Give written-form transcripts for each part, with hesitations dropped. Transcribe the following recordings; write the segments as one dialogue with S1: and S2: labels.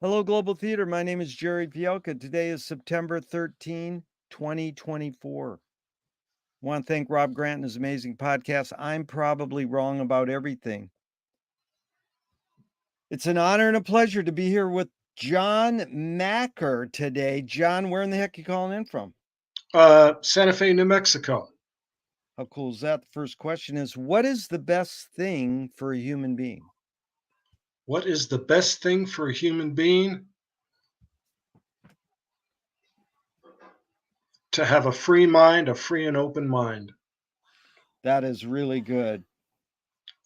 S1: Hello, Global Theater. My name is Jerry Fielka. Today is September 13, 2024. I want to thank Rob Grant and his amazing podcast. I'm probably wrong about everything. It's an honor and a pleasure to be here with John Macker today. John, where in the heck are you calling in from?
S2: Santa Fe, New Mexico.
S1: How cool is that? The first question is, what is the best thing for a human being?
S2: What is the best thing for a human being? To have a free mind, a free and open mind.
S1: That is really good.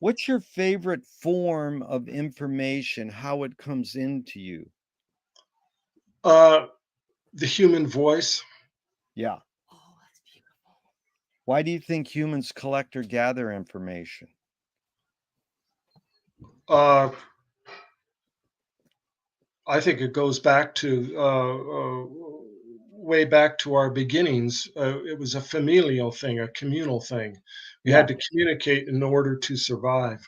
S1: What's your favorite form of information, how it comes into you?
S2: Uh, the human voice.
S1: Yeah. Why do you think humans collect or gather information?
S2: Uh, I think it goes back to way back to our beginnings. It was a familial thing, a communal thing. We
S1: Yeah,
S2: had to communicate in order to survive.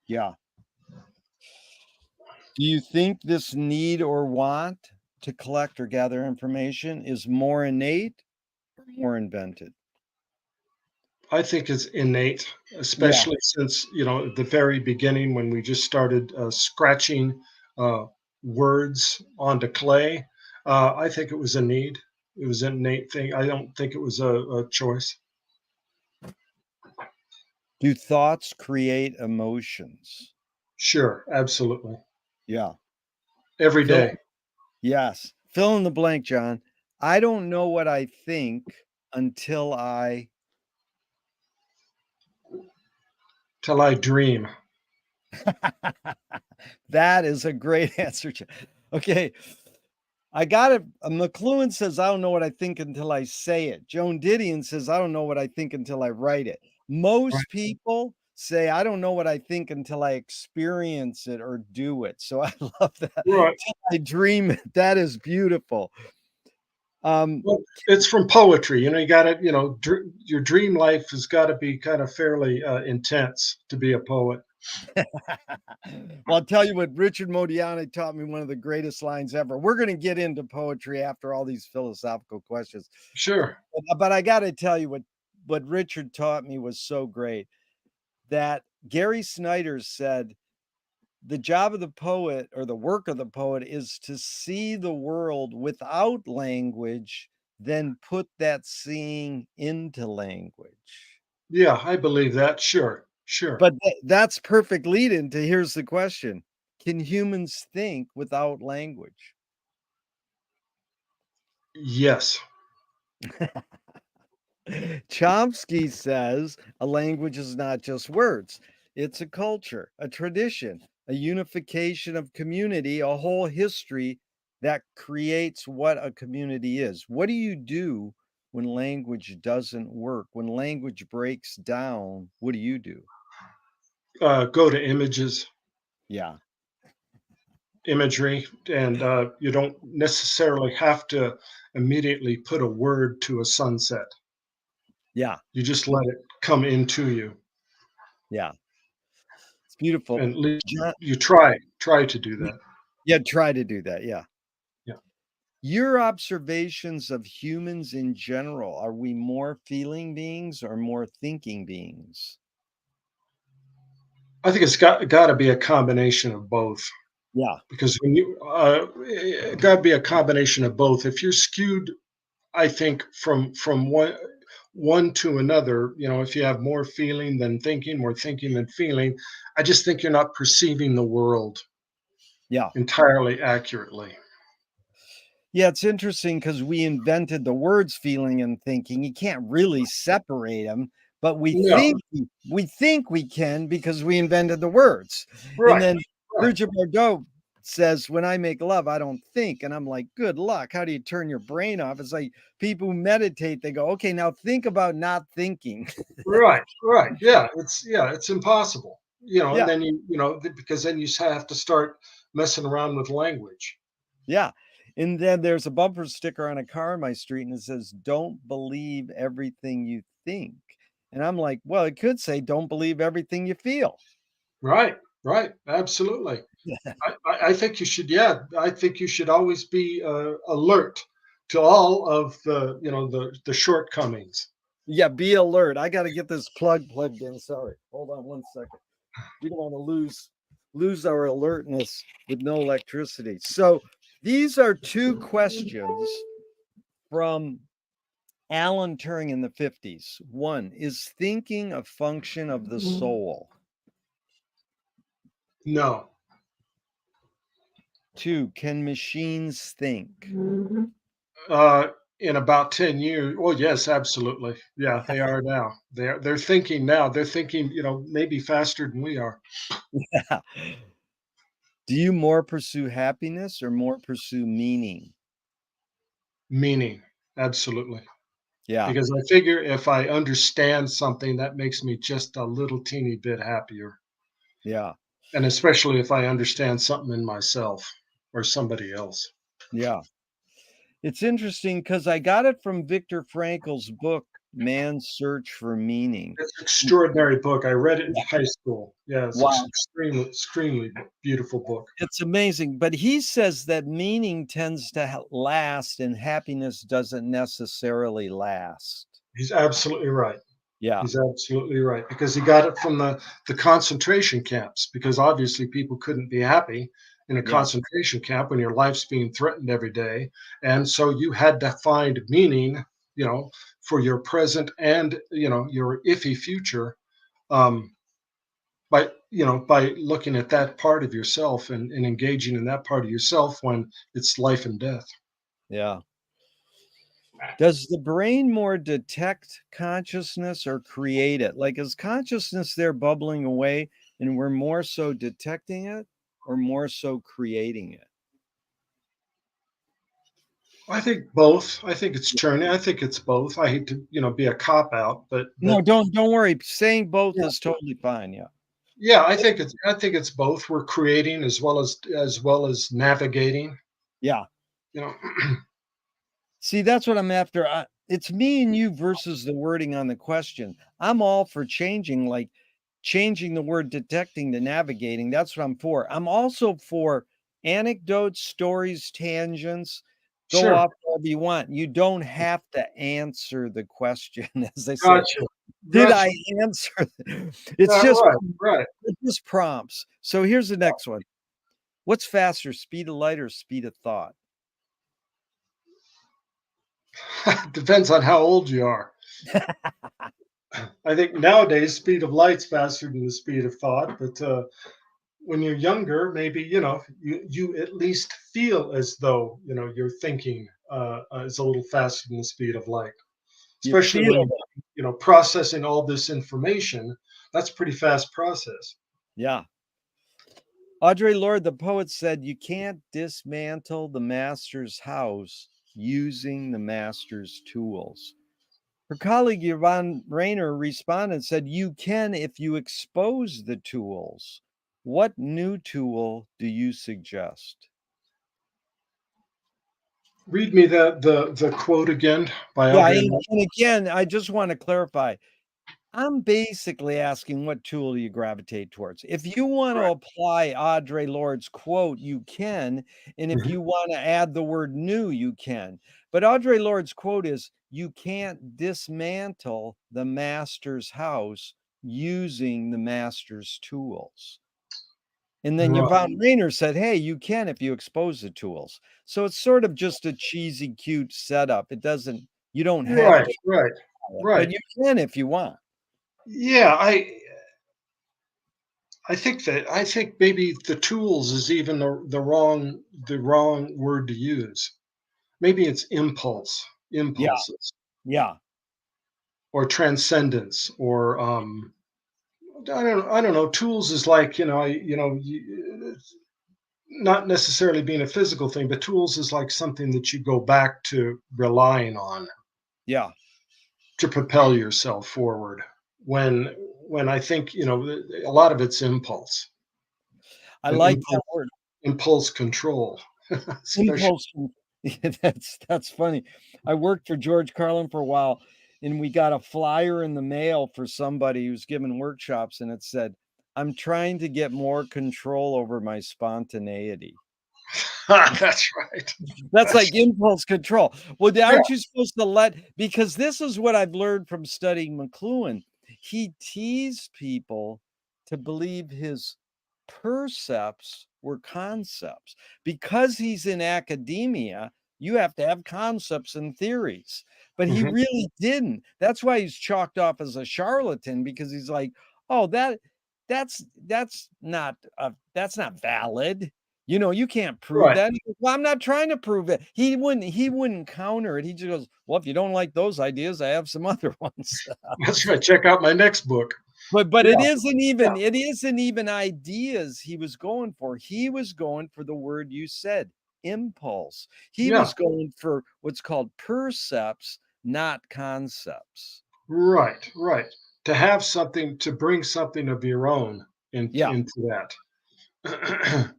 S1: yeah. Do you think this need or want to collect or gather information is more innate or more invented?
S2: I think it's innate,
S1: Yeah,
S2: especially since, at the very beginning when we just started scratching uh, words onto clay. I think it was a need. It was an innate thing. I don't think it was a choice.
S1: do thoughts create emotions?
S2: Sure, absolutely.
S1: Yeah.
S2: Every
S1: Fill
S2: day.
S1: yes. Fill in the blank, John. I don't know what I think until I
S2: Till I dream.
S1: That is a great answer. Okay. I got it. McLuhan says, I don't know what I think until I say it. Joan Didion says, I don't know what I think until I write it.
S2: Right.
S1: Most people say, I don't know what I think until I experience it or do it. So I love that.
S2: Right.
S1: Till I dream it. That is beautiful. Um,
S2: Well, it's from poetry. You got to, your dream life has got to be kind of fairly intense to be a poet.
S1: well, I'll tell you what, Richard Modiani taught me one of the greatest lines ever. We're going to get into poetry after all these philosophical questions.
S2: Sure.
S1: But I got to tell you what Richard taught me was so great that Gary Snyder said the job of the poet or the work of the poet is to see the world without language, then put that seeing into language.
S2: Yeah, I believe that. Sure. Sure.
S1: But that's perfect lead into here's the question. Can humans think without language?
S2: Yes.
S1: Chomsky says a language is not just words, it's a culture, a tradition, a unification of community, a whole history that creates what a community is. What do you do when language doesn't work? When language breaks down, what do you do?
S2: Go to images,
S1: Yeah,
S2: imagery, and you don't necessarily have to immediately put a word to a sunset.
S1: yeah,
S2: You just let it come into you,
S1: yeah. It's beautiful.
S2: and at least
S1: John,
S2: you try to do that.
S1: yeah, try to do that. Yeah.
S2: Yeah,
S1: Your observations of humans in general, are we more feeling beings or more thinking beings?
S2: I think it's got to be a combination of both.
S1: Yeah,
S2: Because when it got to be a combination of both. If you're skewed, I think from one to another, if you have more feeling than thinking, more thinking than feeling, I just think you're not perceiving the world
S1: yeah.
S2: entirely accurately.
S1: Yeah, it's interesting because we invented the words feeling and thinking. You can't really separate them, but
S2: No,
S1: we think we can because we invented the words. And
S2: right,
S1: then
S2: right,
S1: Bridget Bardot says, "When I make love, I don't think." And I'm like, "Good luck. How do you turn your brain off?" It's like people who meditate, they go, "Okay, now think about not thinking."
S2: right, right. Yeah, it's impossible. And
S1: Yeah,
S2: then because then you have to start messing around with language.
S1: yeah. And then there's a bumper sticker on a car in my street and it says, "Don't believe everything you think." And I'm like, well, it could say, "Don't believe everything you feel."
S2: Right, Right. Absolutely. I think you should. Yeah, I think you should always be alert to all of the shortcomings.
S1: Yeah, be alert. I got to get this plug plugged in. Sorry. Hold on one second. We don't want to lose our alertness with no electricity. So these are two questions from Alan Turing in the 50s. One, is thinking a function of the soul?
S2: No.
S1: Two, can machines think?
S2: Uh, in about 10 years. Well, yes, absolutely. Yeah, they are now. They're thinking now. They're thinking, maybe faster than we are.
S1: Do you more pursue happiness or more pursue meaning?
S2: Meaning, absolutely.
S1: Yeah,
S2: Because I figure if I understand something, that makes me just a little teeny bit happier.
S1: yeah,
S2: And especially if I understand something in myself or somebody else.
S1: yeah. It's interesting because I got it from Viktor Frankl's book, Man's Search for Meaning.
S2: It's an extraordinary book. I read it in
S1: Yeah.
S2: high school. Yeah, it's
S1: Wow.
S2: extremely, extremely beautiful book.
S1: It's amazing. But he says that meaning tends to last and happiness doesn't necessarily last.
S2: He's absolutely right.
S1: Yeah,
S2: He's absolutely right because he got it from the concentration camps. Because obviously people couldn't be happy in a
S1: yeah,
S2: concentration camp when your life's being threatened every day, and so you had to find meaning, for your present and your iffy future, um, by looking at that part of yourself and engaging in that part of yourself when it's life and death.
S1: yeah. Does the brain more detect consciousness or create it? Like, is consciousness there bubbling away and we're more so detecting it or more so creating it?
S2: I think both. I think it's churning. I think it's both. I hate to, be a cop out, but
S1: No, don't worry. Saying both
S2: yeah,
S1: is totally fine. Yeah.
S2: yeah. I think it's both. We're creating as well as navigating.
S1: Yeah.
S2: You know,
S1: See, that's what I'm after. It's me and you versus the wording on the question. I'm all for changing the word detecting to navigating. That's what I'm for. I'm also for anecdotes, stories, tangents. Go
S2: sure.
S1: off wherever you want. You don't have to answer the question, as they say.
S2: Gotcha.
S1: Did
S2: Gotcha.
S1: I answer? It's just
S2: Right. Right.
S1: prompts. So here's the next one. What's faster, speed of light or speed of thought?
S2: Depends on how old you are. I think nowadays speed of light's faster than the speed of thought, but when you're younger, maybe you at least feel as though you're thinking is a little faster than the speed of light,
S1: You
S2: especially
S1: feel
S2: when
S1: it.
S2: processing all this information. That's a pretty fast process.
S1: Yeah. Audre Lorde, the poet, said, "You can't dismantle the master's house using the master's tools." Her colleague Yvonne Rainer responded and said, "You can if you expose the tools. What new tool do you suggest?"
S2: Read me the quote again by
S1: Yeah,
S2: Audre Lorde.
S1: and again, I just want to clarify. I'm basically asking what tool do you gravitate towards? If you want to
S2: Right.
S1: apply Audre Lorde's quote, you can. And if
S2: Mhm.
S1: you want to add the word new, you can. But Audre Lorde's quote is, "You can't dismantle the master's house using the master's tools." And then
S2: Right.
S1: Yvonne Rainer said, "Hey, you can if you expose the tools." So it's sort of just a cheesy, cute setup. You don't have
S2: Right.
S1: to
S2: Right.
S1: follow it, but
S2: Right.
S1: you can if you want.
S2: Yeah. I think maybe the tools is even the wrong word to use. Maybe it's
S1: Yeah,
S2: impulses,
S1: yeah.
S2: or transcendence, or I don't know. Tools is like, not necessarily being a physical thing, but tools is like something that you go back to relying on
S1: Yeah,
S2: to propel yourself forward. When when I think, a lot of it's impulse
S1: I
S2: and
S1: like that word,
S2: impulse control, especially.
S1: impulse. That's funny. I worked for George Carlin for a while, and we got a flyer in the mail for somebody who's giving workshops, and it said, I'm trying to get more control over my spontaneity.
S2: That's right.
S1: That's
S2: That's
S1: like impulse control. Well,
S2: yeah.
S1: aren't you supposed to let, because this is what I've learned from studying McLuhan. He teased people to believe his percepts were concepts. Because he's in academia, you have to have concepts and theories. But he
S2: Mhm.
S1: really didn't. That's why he's chalked off as a charlatan, because he's like, "Oh, that's not valid. You can't prove
S2: Right.
S1: that." He goes, "Well, I'm not trying to prove it." He wouldn't counter it. He just goes, "Well, if you don't like those ideas, I have some other ones."
S2: That's right. Check out my next book.
S1: But
S2: Yeah, yeah,
S1: it isn't even ideas he was going for. He was going for the word you said, impulse. He
S2: yeah.
S1: was going for what's called percepts, not concepts.
S2: Right, right. To have something, to bring something of your own
S1: Yeah.
S2: into that.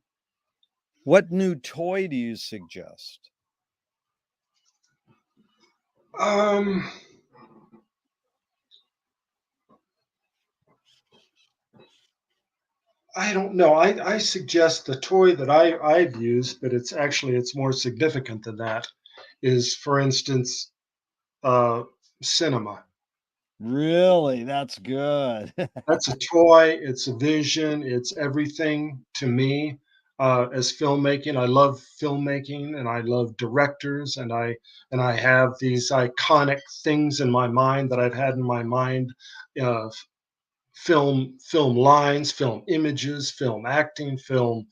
S1: What new toy do you suggest?
S2: um, I don't know. I suggest the toy that I've used, but it's more significant than that. Is, for instance, uh, cinema.
S1: Really? That's good.
S2: That's a toy. It's a vision. It's everything to me. As filmmaking, I love filmmaking, and I love directors, and I have these iconic things in my mind that I've had in my mind. Uh, film lines, film images, film acting, film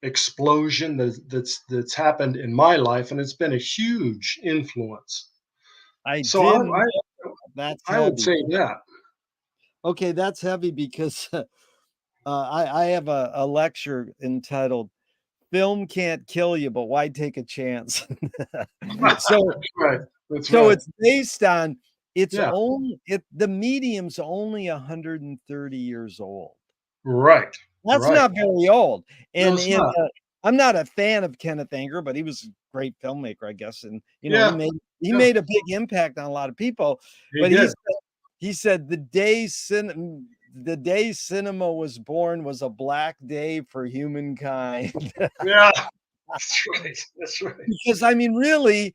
S2: explosion that's happened in my life, and it's been a huge influence.
S1: I
S2: So
S1: didn't That's
S2: I would
S1: heavy.
S2: say that.
S1: Okay, that's heavy because I have a lecture entitled "Film Can't Kill You, but Why Take a Chance?" So
S2: That's right. That's
S1: so
S2: right.
S1: it's based on
S2: Yeah.
S1: the medium's only 130 years old.
S2: Right.
S1: That's
S2: Right.
S1: not very old,
S2: No,
S1: and
S2: it's not.
S1: I'm not a fan of Kenneth Anger, but he was a great filmmaker, I guess, and, he
S2: Yeah. Yeah.
S1: made a big impact on a lot of people,
S2: He
S1: but
S2: did.
S1: he said, the day cinema was born was a black day for humankind."
S2: Yeah. That's right. That's right.
S1: Because, I mean, really,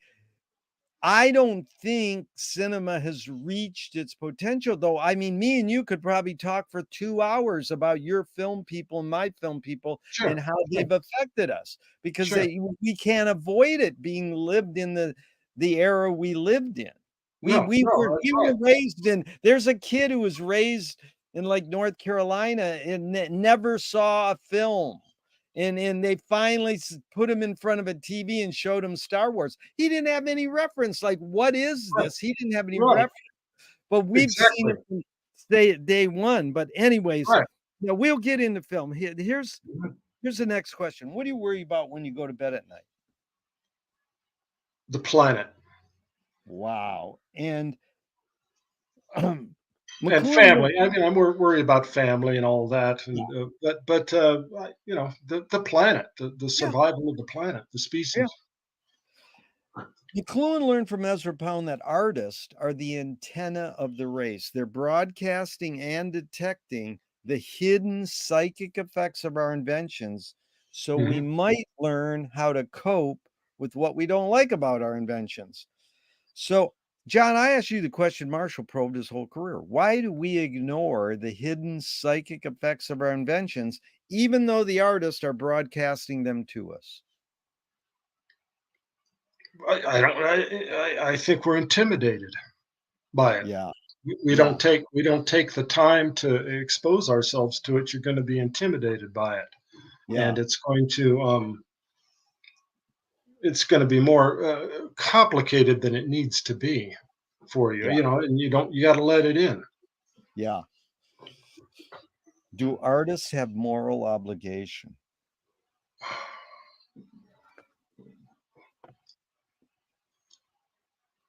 S1: I don't think cinema has reached its potential, though. I mean, me and you could probably talk for 2 hours about your film people and my film people and
S2: Sure.
S1: how
S2: Sure.
S1: they've affected us, because
S2: Sure.
S1: we can't avoid it being lived in the era we lived in.
S2: No. No. That's
S1: We
S2: right.
S1: were raised in there's a kid who was raised in, like, North Carolina and never saw a film. And they finally put him in front of a TV and showed him Star Wars. He didn't have any reference. Like, what is
S2: Right.
S1: this? He didn't have any
S2: Right.
S1: reference. But we've seen
S2: Exactly.
S1: it from day one. But anyways,
S2: Right.
S1: we'll get into film.
S2: Mhm.
S1: Here's the next question. What do you worry about when you go to bed at night?
S2: The planet
S1: Wow. And
S2: and
S1: McLuhan went,
S2: family. I mean, I'm worried about family and all that,
S1: yeah,
S2: and the planet, the
S1: yeah,
S2: survival of the planet, the
S1: yeah.
S2: species.
S1: McLuhan learned from Ezra Pound that artists are the antenna of the race. They're broadcasting and detecting the hidden psychic effects of our inventions, so we
S2: Mhm.
S1: might learn how to cope with what we don't like about our inventions. So, John, I asked you the question Marshall probed his whole career. Why do we ignore the hidden psychic effects of our inventions, even though the artists are broadcasting them to us?
S2: I don't. I think we're intimidated by it.
S1: Yeah,
S2: We
S1: yeah,
S2: don't take the time to expose ourselves to it. You're going to be intimidated by it,
S1: yeah,
S2: and it's going to be more complicated than it needs to be for you.
S1: yeah,
S2: And you got to let it in.
S1: yeah. Do artists have moral obligation?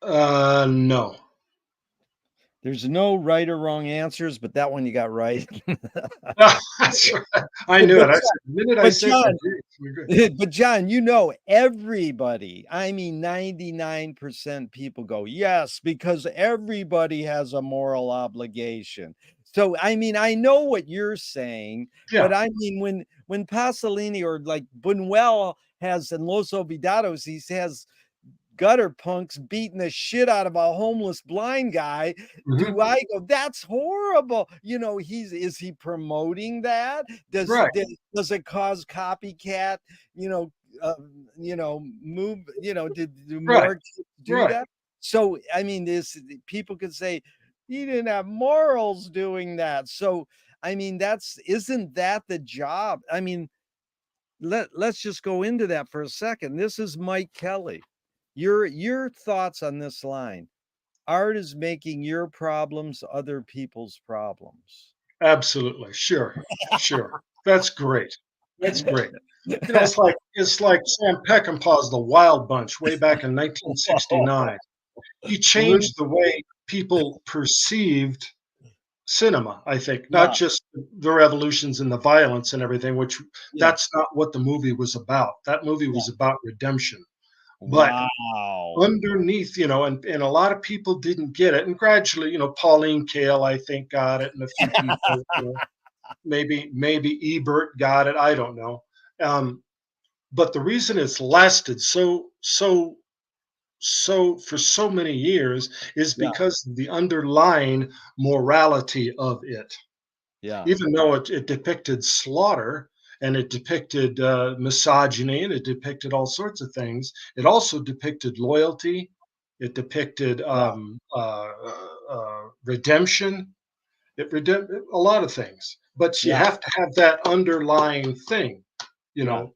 S2: No.
S1: There's no right or wrong answers, but that one you got right.
S2: That's right. I
S1: But
S2: knew
S1: but
S2: it. The minute I
S1: but
S2: said that,
S1: John,
S2: geez, we're good.
S1: but John, everybody, I mean 99% people go, "Yes," because everybody has a moral obligation. So, I mean, I know what you're saying, but
S2: Yeah.
S1: I mean, when Pasolini or like Buñuel has in Los Olvidados, he has gutter punks beating the shit out of a homeless blind guy.
S2: Hmm.
S1: Do I go, that's horrible? You know, is he promoting that?
S2: Right.
S1: Does it cause copycat, you know, move, did
S2: Right.
S1: more kids do
S2: Right.
S1: that? So, I mean, this people could say he didn't have morals doing that. So, I mean, isn't that the job? I mean, let's just go into that for a second. This is Mike Kelly. Your thoughts on this line. Art is making your problems other people's problems.
S2: Absolutely. Sure. Sure. That's great. That's great. You know, it's like Sam Peckinpah's The Wild Bunch way back in 1969. He
S1: Really?
S2: changed the way people perceived cinema, I think, not
S1: Yeah,
S2: just the revolutions and the violence and everything, which
S1: yeah,
S2: that's not what the movie was about. That movie
S1: yeah.
S2: was about redemption. But
S1: Wow.
S2: underneath, and a lot of people didn't get it. And gradually, Pauline Kael, I think, got it, and a few people, maybe Ebert got it. I don't know. But the reason it's lasted so for so many years is
S1: Yeah,
S2: because the underlying morality of it.
S1: yeah,
S2: Even though it depicted slaughter and it depicted misogyny and it depicted all sorts of things, it also depicted loyalty. It depicted
S1: yeah,
S2: redemption. It redempt a lot of things, but you
S1: yeah,
S2: have to have that underlying thing, you
S1: yeah.
S2: know.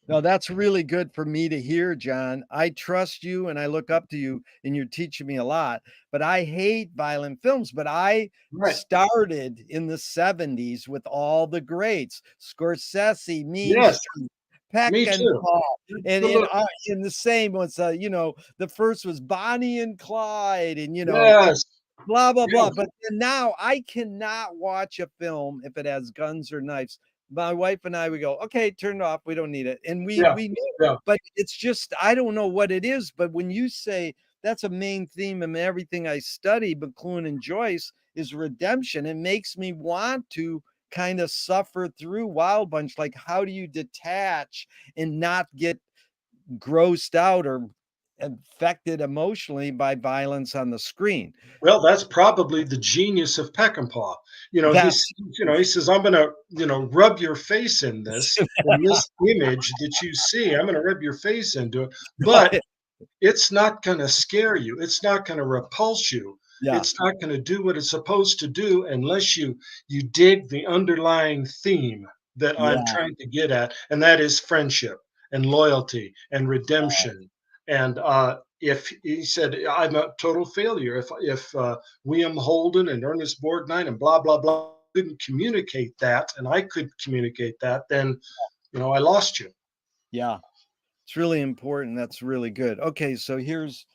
S1: No, that's really good for me to hear, John. I trust you and I look up to you and you're teaching me a lot, but I hate violent films, but I
S2: Right.
S1: started in the 70s with all the greats, Scorsese, Mean
S2: Yes.
S1: Street,
S2: Me too.
S1: Peckinpah, and
S2: Absolutely.
S1: in the same was, the first was Bonnie and Clyde and,
S2: Yes.
S1: blah, blah, blah,
S2: Yes.
S1: but then now I cannot watch a film if it has guns or knives. My wife and I, we go, "Okay, turn it off, we don't need it," and we
S2: Yeah.
S1: we knew,
S2: Yeah.
S1: but it's just I don't know what it is, but when you say that's a main theme in everything I study, McLuhan and Joyce, is redemption, it makes me want to kinda suffer through Wild Bunch, like, how do you detach and not get grossed out or affected emotionally by violence on the screen?
S2: Well, that's probably the genius of Peckinpah.
S1: That's
S2: He says, I'm going to, rub your face in this image that you see. I'm going to rub your face into it, but
S1: right.
S2: it's not going to scare you. It's not going to repulse you.
S1: Yeah,
S2: It's not going to do what it's supposed to do unless you dig the underlying theme that I'm
S1: yeah,
S2: trying to get at, and that is friendship and loyalty and redemption. And if he said I'm a total failure, if William Holden and Ernest Borgnine and blah blah blah couldn't communicate that, and I could communicate that, then I lost you.
S1: yeah. It's really important, that's really good. Okay, so here's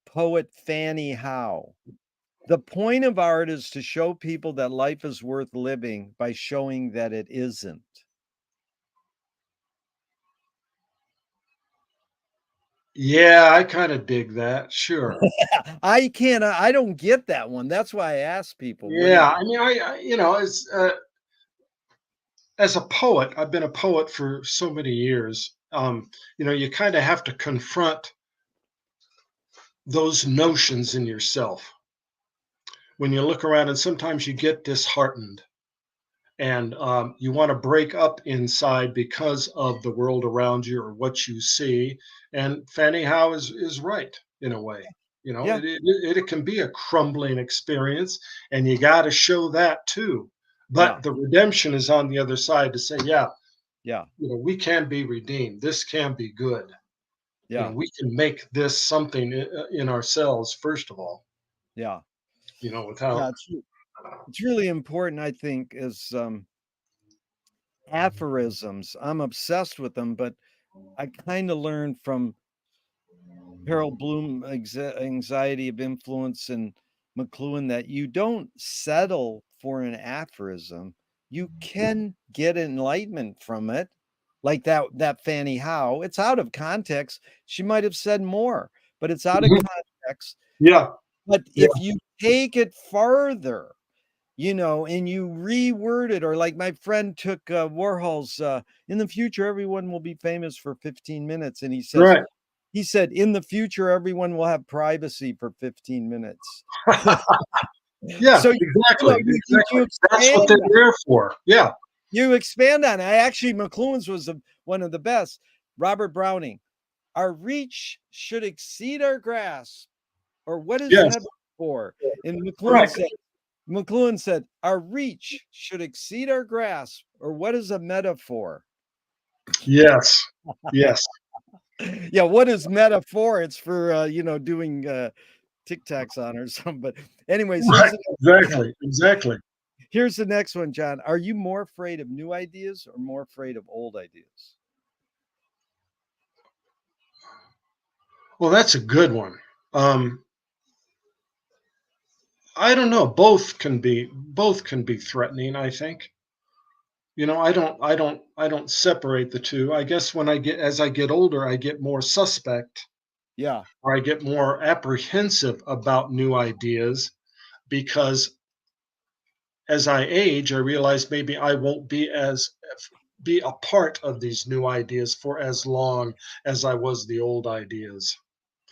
S1: poet Fanny Howe. "The point of art is to show people that life is worth living by showing that it isn't."
S2: Yeah, I kind of dig that. Sure.
S1: I don't get that one, that's why I ask people, what do
S2: Yeah,
S1: you
S2: I mean, as a poet, I've been a poet for so many years. You kind of have to confront those notions in yourself when you look around, and sometimes you get disheartened, and you want to break up inside because of the world around you or what you see. And Fanny Howe is right in a way.
S1: Yeah,
S2: It can be a crumbling experience, and you got to show that too.
S1: yeah,
S2: But the redemption is on the other side to say, yeah,
S1: yeah,
S2: we can be redeemed. This can be good.
S1: yeah,
S2: We can make this something in ourselves, first of all,
S1: yeah, yeah,
S2: without.
S1: it's really important, I think, is, aphorisms. I'm obsessed with them, but I kinda learned from Harold Bloom, Anxiety of Influence, and McLuhan, that you don't settle for an aphorism. You can get enlightenment from it, like that Fanny Howe. It's out of context. She might have said more, but it's out of
S2: Mhm.
S1: context.
S2: Yeah.
S1: But
S2: Yeah.
S1: if you take it farther, and you reword it, or like my friend took Warhol's "In the future, everyone will be famous for 15 minutes," and
S2: Right.
S1: he said, "In the future, everyone will have privacy for 15 minutes."
S2: Yeah,
S1: So
S2: exactly,
S1: you
S2: exactly. That's what they're
S1: expand
S2: there for. Yeah.
S1: on it. I actually McLuhan's was one of the best. Robert Browning, "Our reach should exceed our grasp," or "What is
S2: Yes.
S1: meant for?" And
S2: Right.
S1: McLuhan said, "Our reach should exceed our grasp," or "What is a metaphor?"
S2: Yes. Yes.
S1: Yeah, what is metaphor? It's for doing Tic Tacs on or something. But anyways,
S2: Right. Exactly. Exactly.
S1: here's the next one, John. Are you more afraid of new ideas or more afraid of old ideas?
S2: Well, that's a good one. Um, I don't know. Both can be threatening, I think. I don't separate the two. I guess as I get older, I get more suspect,
S1: Yeah,
S2: or I get more apprehensive about new ideas, because as I age, I realize maybe I won't be a part of these new ideas for as long as I was the old ideas.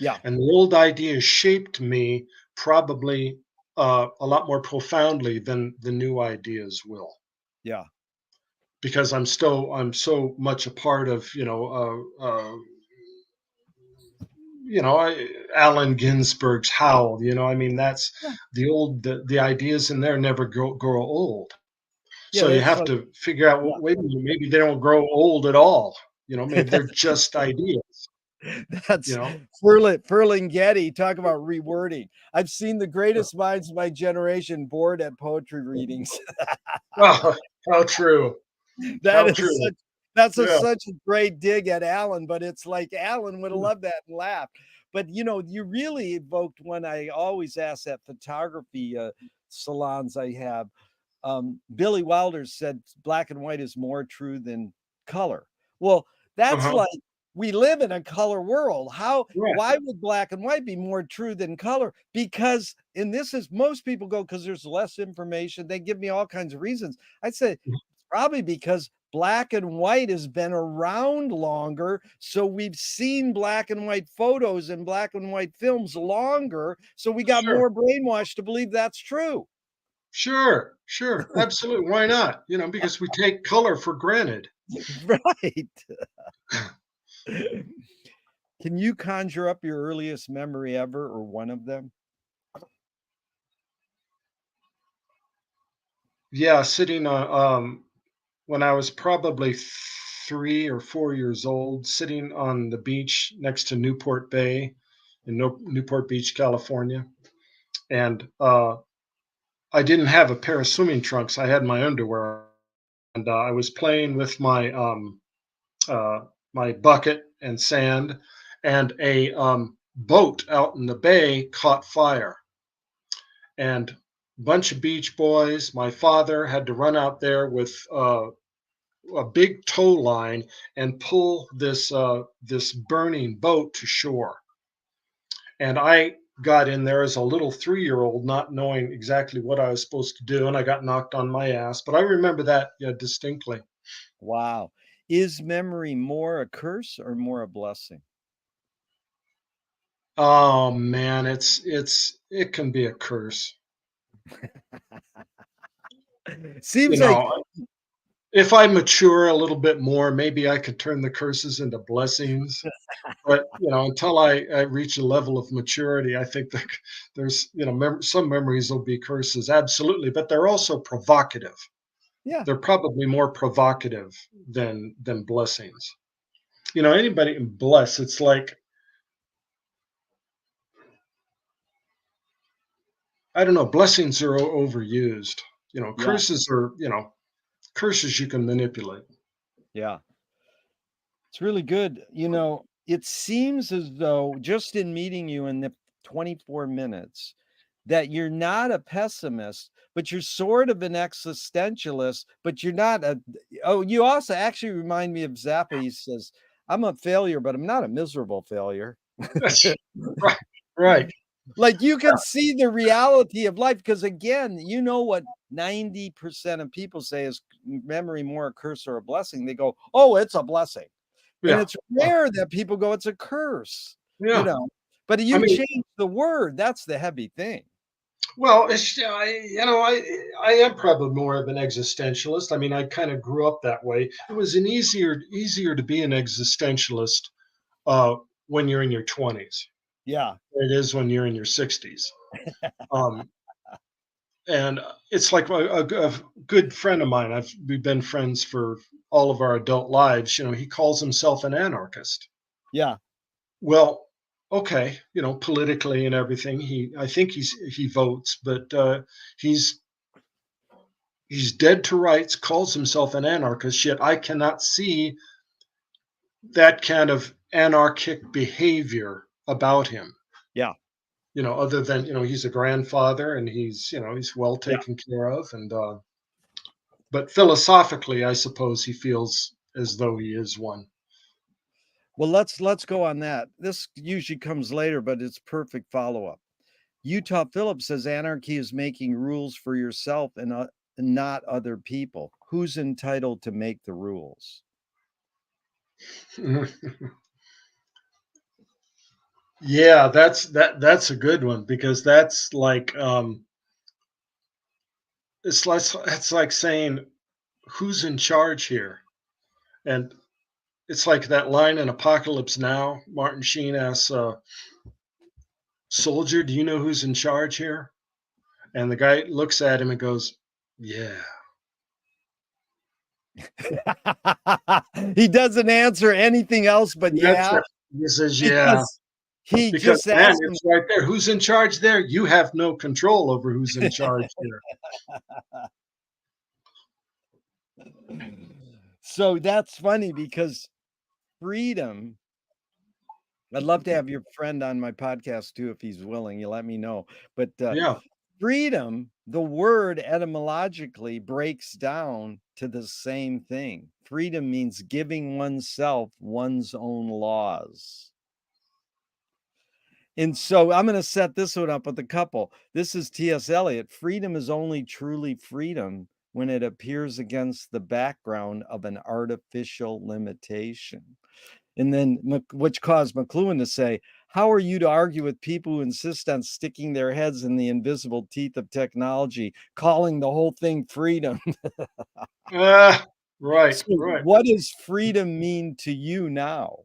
S1: yeah,
S2: And the old ideas shaped me probably a lot more profoundly than the new ideas will,
S1: yeah,
S2: because I'm so much a part of Allen Ginsberg's Howl. I mean, that's
S1: yeah,
S2: the ideas in there never grow old.
S1: yeah.
S2: So you
S1: That's
S2: have
S1: like,
S2: to figure out,
S1: yeah.
S2: well, wait a minute, maybe they don't grow old at all. Maybe they're just ideas. You
S1: That's
S2: know,
S1: Ferlinghetti. Talk about rewording. I've seen the greatest minds of my generation bored at poetry readings.
S2: oh, how true,
S1: That
S2: how
S1: is
S2: true. Yeah.
S1: such a great dig at Alan, but it's like Alan would have loved that and laughed. But you really evoked one I always ask at photography salons I have. Billy Wilder said black and white is more true than color. Well, that's
S2: Uh-huh.
S1: like we live in a color world.
S2: Right.
S1: Why would black and white be more true than color? Because, and this is most people go, because there's less information. They give me all kinds of reasons. I'd say it's probably because black and white has been around longer. So we've seen black and white photos and black and white films longer. So we got
S2: Sure.
S1: more brainwashed to believe that's true.
S2: Sure. Sure. Absolutely. Why not? Because we take color for granted.
S1: Right. Can you conjure up your earliest memory ever or one of them?
S2: Yeah, sitting on when I was probably 3 or 4 years old, sitting on the beach next to Newport Bay in Newport Beach, California, and I didn't have a pair of swimming trunks. I had my underwear, and I was playing with uh, my bucket and sand, and a boat out in the bay caught fire, and a bunch of beach boys. My father had to run out there with a big tow line and pull this burning boat to shore. And I got in there as a little 3-year-old, not knowing exactly what I was supposed to do, and I got knocked on my ass. But I remember that, yeah, distinctly.
S1: Wow. Is memory more a curse or more a blessing?
S2: Oh man, it can be a curse. You
S1: Seems like,
S2: know, if I mature a little bit more, maybe I could turn the curses into blessings. But until I reach a level of maturity, I think that there's some memories will be curses, absolutely, but they're also provocative.
S1: yeah,
S2: They're probably more provocative than blessings. Anybody can bless. It's like, I don't know, blessings are overused.
S1: yeah,
S2: Curses you can manipulate.
S1: yeah. It's really good. It seems as though just in meeting you in the 24 minutes that you're not a pessimist, but you're sort of an existentialist, but you're not you also actually remind me of Zappa. He says, "I'm a failure, but I'm not a miserable failure."
S2: That's right, right.
S1: Like, you can see the reality of life because, again, you know what 90% of people say is memory more a curse or a blessing? They go, "Oh, it's a blessing." And
S2: Yeah.
S1: it's rare that people go, "It's a curse," you
S2: Yeah.
S1: know? But
S2: I
S1: you
S2: mean,
S1: change the word, that's the heavy thing.
S2: well, I am probably more of an existentialist. I mean, I kind of grew up that way. It was an easier to be an existentialist uh, when you're in your 20s.
S1: Yeah,
S2: Than it is when you're in your 60s. Um, and it's like a good friend of mine. We've been friends for all of our adult lives. You know, he calls himself an anarchist.
S1: yeah,
S2: Well, okay, politically and everything, I think he votes, but he's he's dead to rights, calls himself an anarchist, yet I cannot see that kind of anarchic behavior about him.
S1: yeah,
S2: Other than, he's a grandfather and he's well
S1: yeah.
S2: taken care of. And but philosophically, I suppose he feels as though he is one.
S1: Well, let's go on that. This usually comes later, but it's perfect follow-up. Utah Phillips says anarchy is making rules for yourself and not other people. Who's entitled to make the rules?
S2: Yeah, that's a good one because that's like it's like saying who's in charge here? And it's like that line in Apocalypse Now. Martin Sheen asks, "Soldier, do you know who's in charge here?" And the guy looks at him and goes, "Yeah."
S1: He doesn't answer anything else but
S2: That's
S1: yeah,
S2: it. He says, "Yeah,"
S1: because he
S2: because
S1: just
S2: man,
S1: asked him.
S2: it's right there. Who's in charge there? You have no control over who's in charge here.
S1: So that's funny because freedom, I'd love to have your friend on my podcast too if he's willing. You let me know. But
S2: Yeah.
S1: freedom, the word etymologically breaks down to the same thing. Freedom means giving oneself one's own laws. And so I'm going to set this one up with a couple. This is T.S. Eliot. Freedom is only truly freedom when it appears against the background of an artificial limitation. And then, which caused McLuhan to say, how are you to argue with people who insist on sticking their heads in the invisible teeth of technology, calling the whole thing freedom?
S2: Ah, right,
S1: So,
S2: right.
S1: what does freedom mean to you now?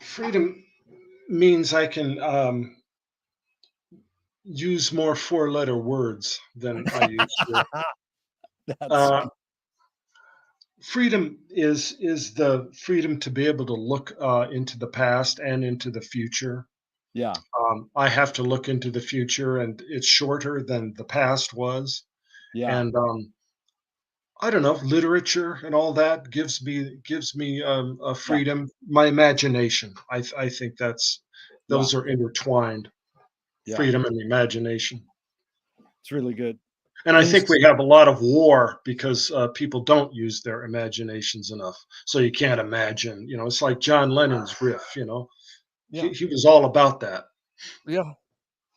S2: Freedom means I can use more four-letter words than I used to.
S1: That's
S2: Uh, Freedom is the freedom to be able to look into the past and into the future.
S1: yeah,
S2: I have to look into the future, and it's shorter than the past was.
S1: yeah,
S2: And I don't know, literature and all that gives me a
S1: yeah,
S2: freedom. My imagination. I think
S1: yeah,
S2: those are intertwined.
S1: yeah.
S2: Freedom and imagination.
S1: It's really good.
S2: And I
S1: And
S2: think we have a lot of war because people don't use their imaginations enough. So you can't imagine. It's like John Lennon's riff.
S1: yeah,
S2: He was all about that.
S1: yeah.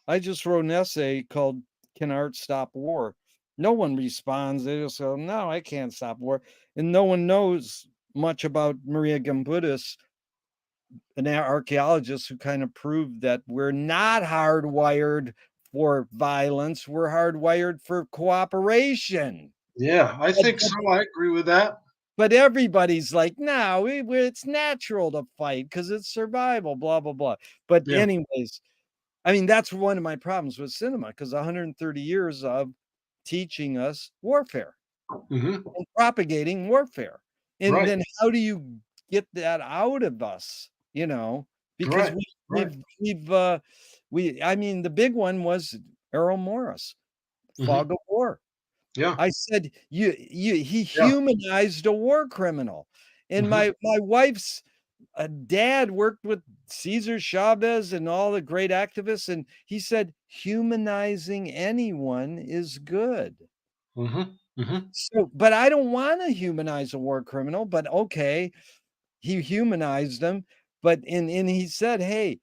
S1: I just wrote an essay called "Can Art Stop War?" No one responds. They just go, "No, I can't stop war," and no one knows much about Maria Gimbutas, an archaeologist who kind of proved that we're not hardwired for violence. We're hardwired for cooperation.
S2: Yeah, I
S1: But,
S2: think
S1: but,
S2: so. I agree with that.
S1: but everybody's like, no, it's natural to fight because it's survival, blah, blah, blah. But,
S2: Yeah.
S1: anyways, I mean, that's one of my problems with cinema because 130 years of teaching us warfare
S2: Hmm.
S1: and propagating warfare. And
S2: Right.
S1: then how do you get that out of us? Because
S2: Right.
S1: we
S2: Right.
S1: I mean, the big one was Errol Morris,
S2: Hmm.
S1: Fog of War.
S2: Yeah.
S1: I said, he
S2: Yeah.
S1: humanized a war criminal. And
S2: Hmm.
S1: my wife's dad worked with Cesar Chavez and all the great activists, and he said, humanizing anyone is good.
S2: Hmm. Hmm.
S1: So, but I don't want to humanize a war criminal, but okay. he humanized him, but and he said, "Hey,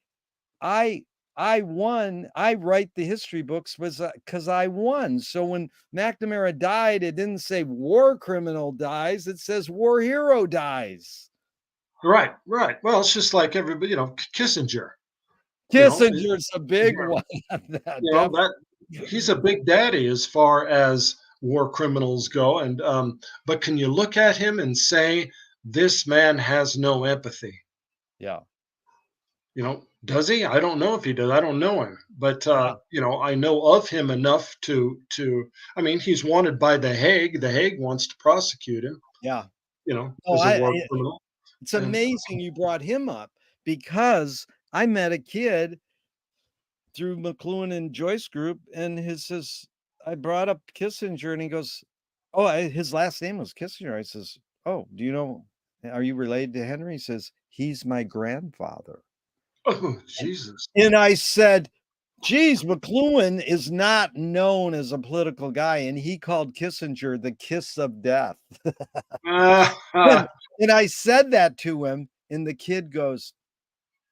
S1: I I won. I write the history books was because I won." So when McNamara died, it didn't say war criminal dies; it says war hero dies.
S2: Right, right. Well, it's just like everybody, Kissinger, you know, it-
S1: Kissinger's a big one on that.
S2: that he's a big daddy as far as war criminals go. And but can you look at him and say this man has no empathy?
S1: Yeah,
S2: Does he? I don't know if he does. I don't know him, but
S1: yeah,
S2: I know of him enough to. I mean, he's wanted by the Hague. The Hague wants to prosecute him,
S1: yeah. No,
S2: as a war criminal.
S1: it's
S2: And
S1: amazing you brought him up because I met a kid through McLuhan and Joyce group, and his says I brought up Kissinger, and he goes, "Oh, his last name was Kissinger." I says, "Oh, do you know? Are you related to Henry?" He says, "He's my grandfather."
S2: oh, Jesus.
S1: And I said, "Geez, McLuhan is not known as a political guy," and he called Kissinger the kiss of death.
S2: Ah,
S1: and, and I said that to him, and the kid goes,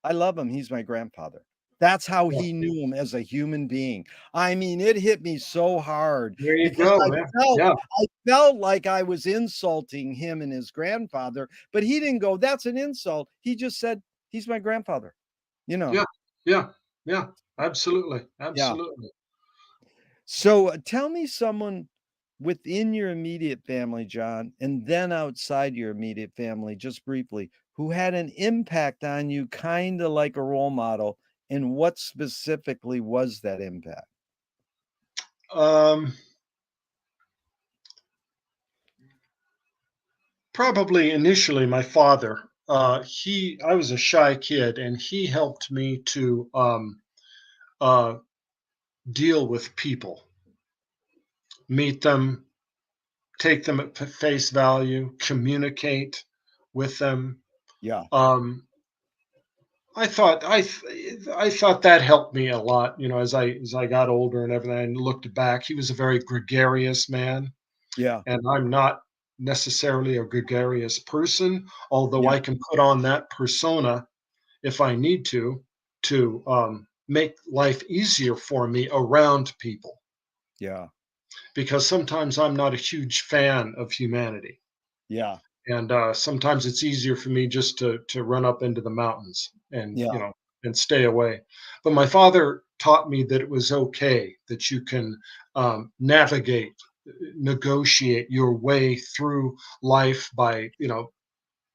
S1: I love him. He's my grandfather. That's how
S2: yeah,
S1: he knew him as a human being. I mean, it hit me so hard
S2: there you
S1: because
S2: go, man. Yeah,
S1: I felt like I was insulting him and his grandfather, but he didn't go, that's an insult. He just said, he's my grandfather. You know.
S2: yeah, yeah, yeah. Absolutely,
S1: Yeah.
S2: absolutely.
S1: So tell me someone within your immediate family, John, and then outside your immediate family, just briefly, who had an impact on you, kind of like a role model. And what specifically was that impact?
S2: Um, Probably initially my father. I was a shy kid, and he helped me to uh, deal with people, meet them, take them at face value, communicate with them.
S1: Yeah.
S2: Um, I thought that helped me a lot. As I got older and everything, and looked back, he was a very gregarious man,
S1: Yeah.
S2: and I'm not necessarily a gregarious person, although
S1: Yeah.
S2: I can put on that persona if I need to make life easier for me around people.
S1: Yeah.
S2: Because sometimes I'm not a huge fan of humanity,
S1: Yeah.
S2: and sometimes it's easier for me just to run up into the mountains and
S1: Yeah.
S2: and stay away. But my father taught me that it was okay, that you can navigate, negotiate your way through life by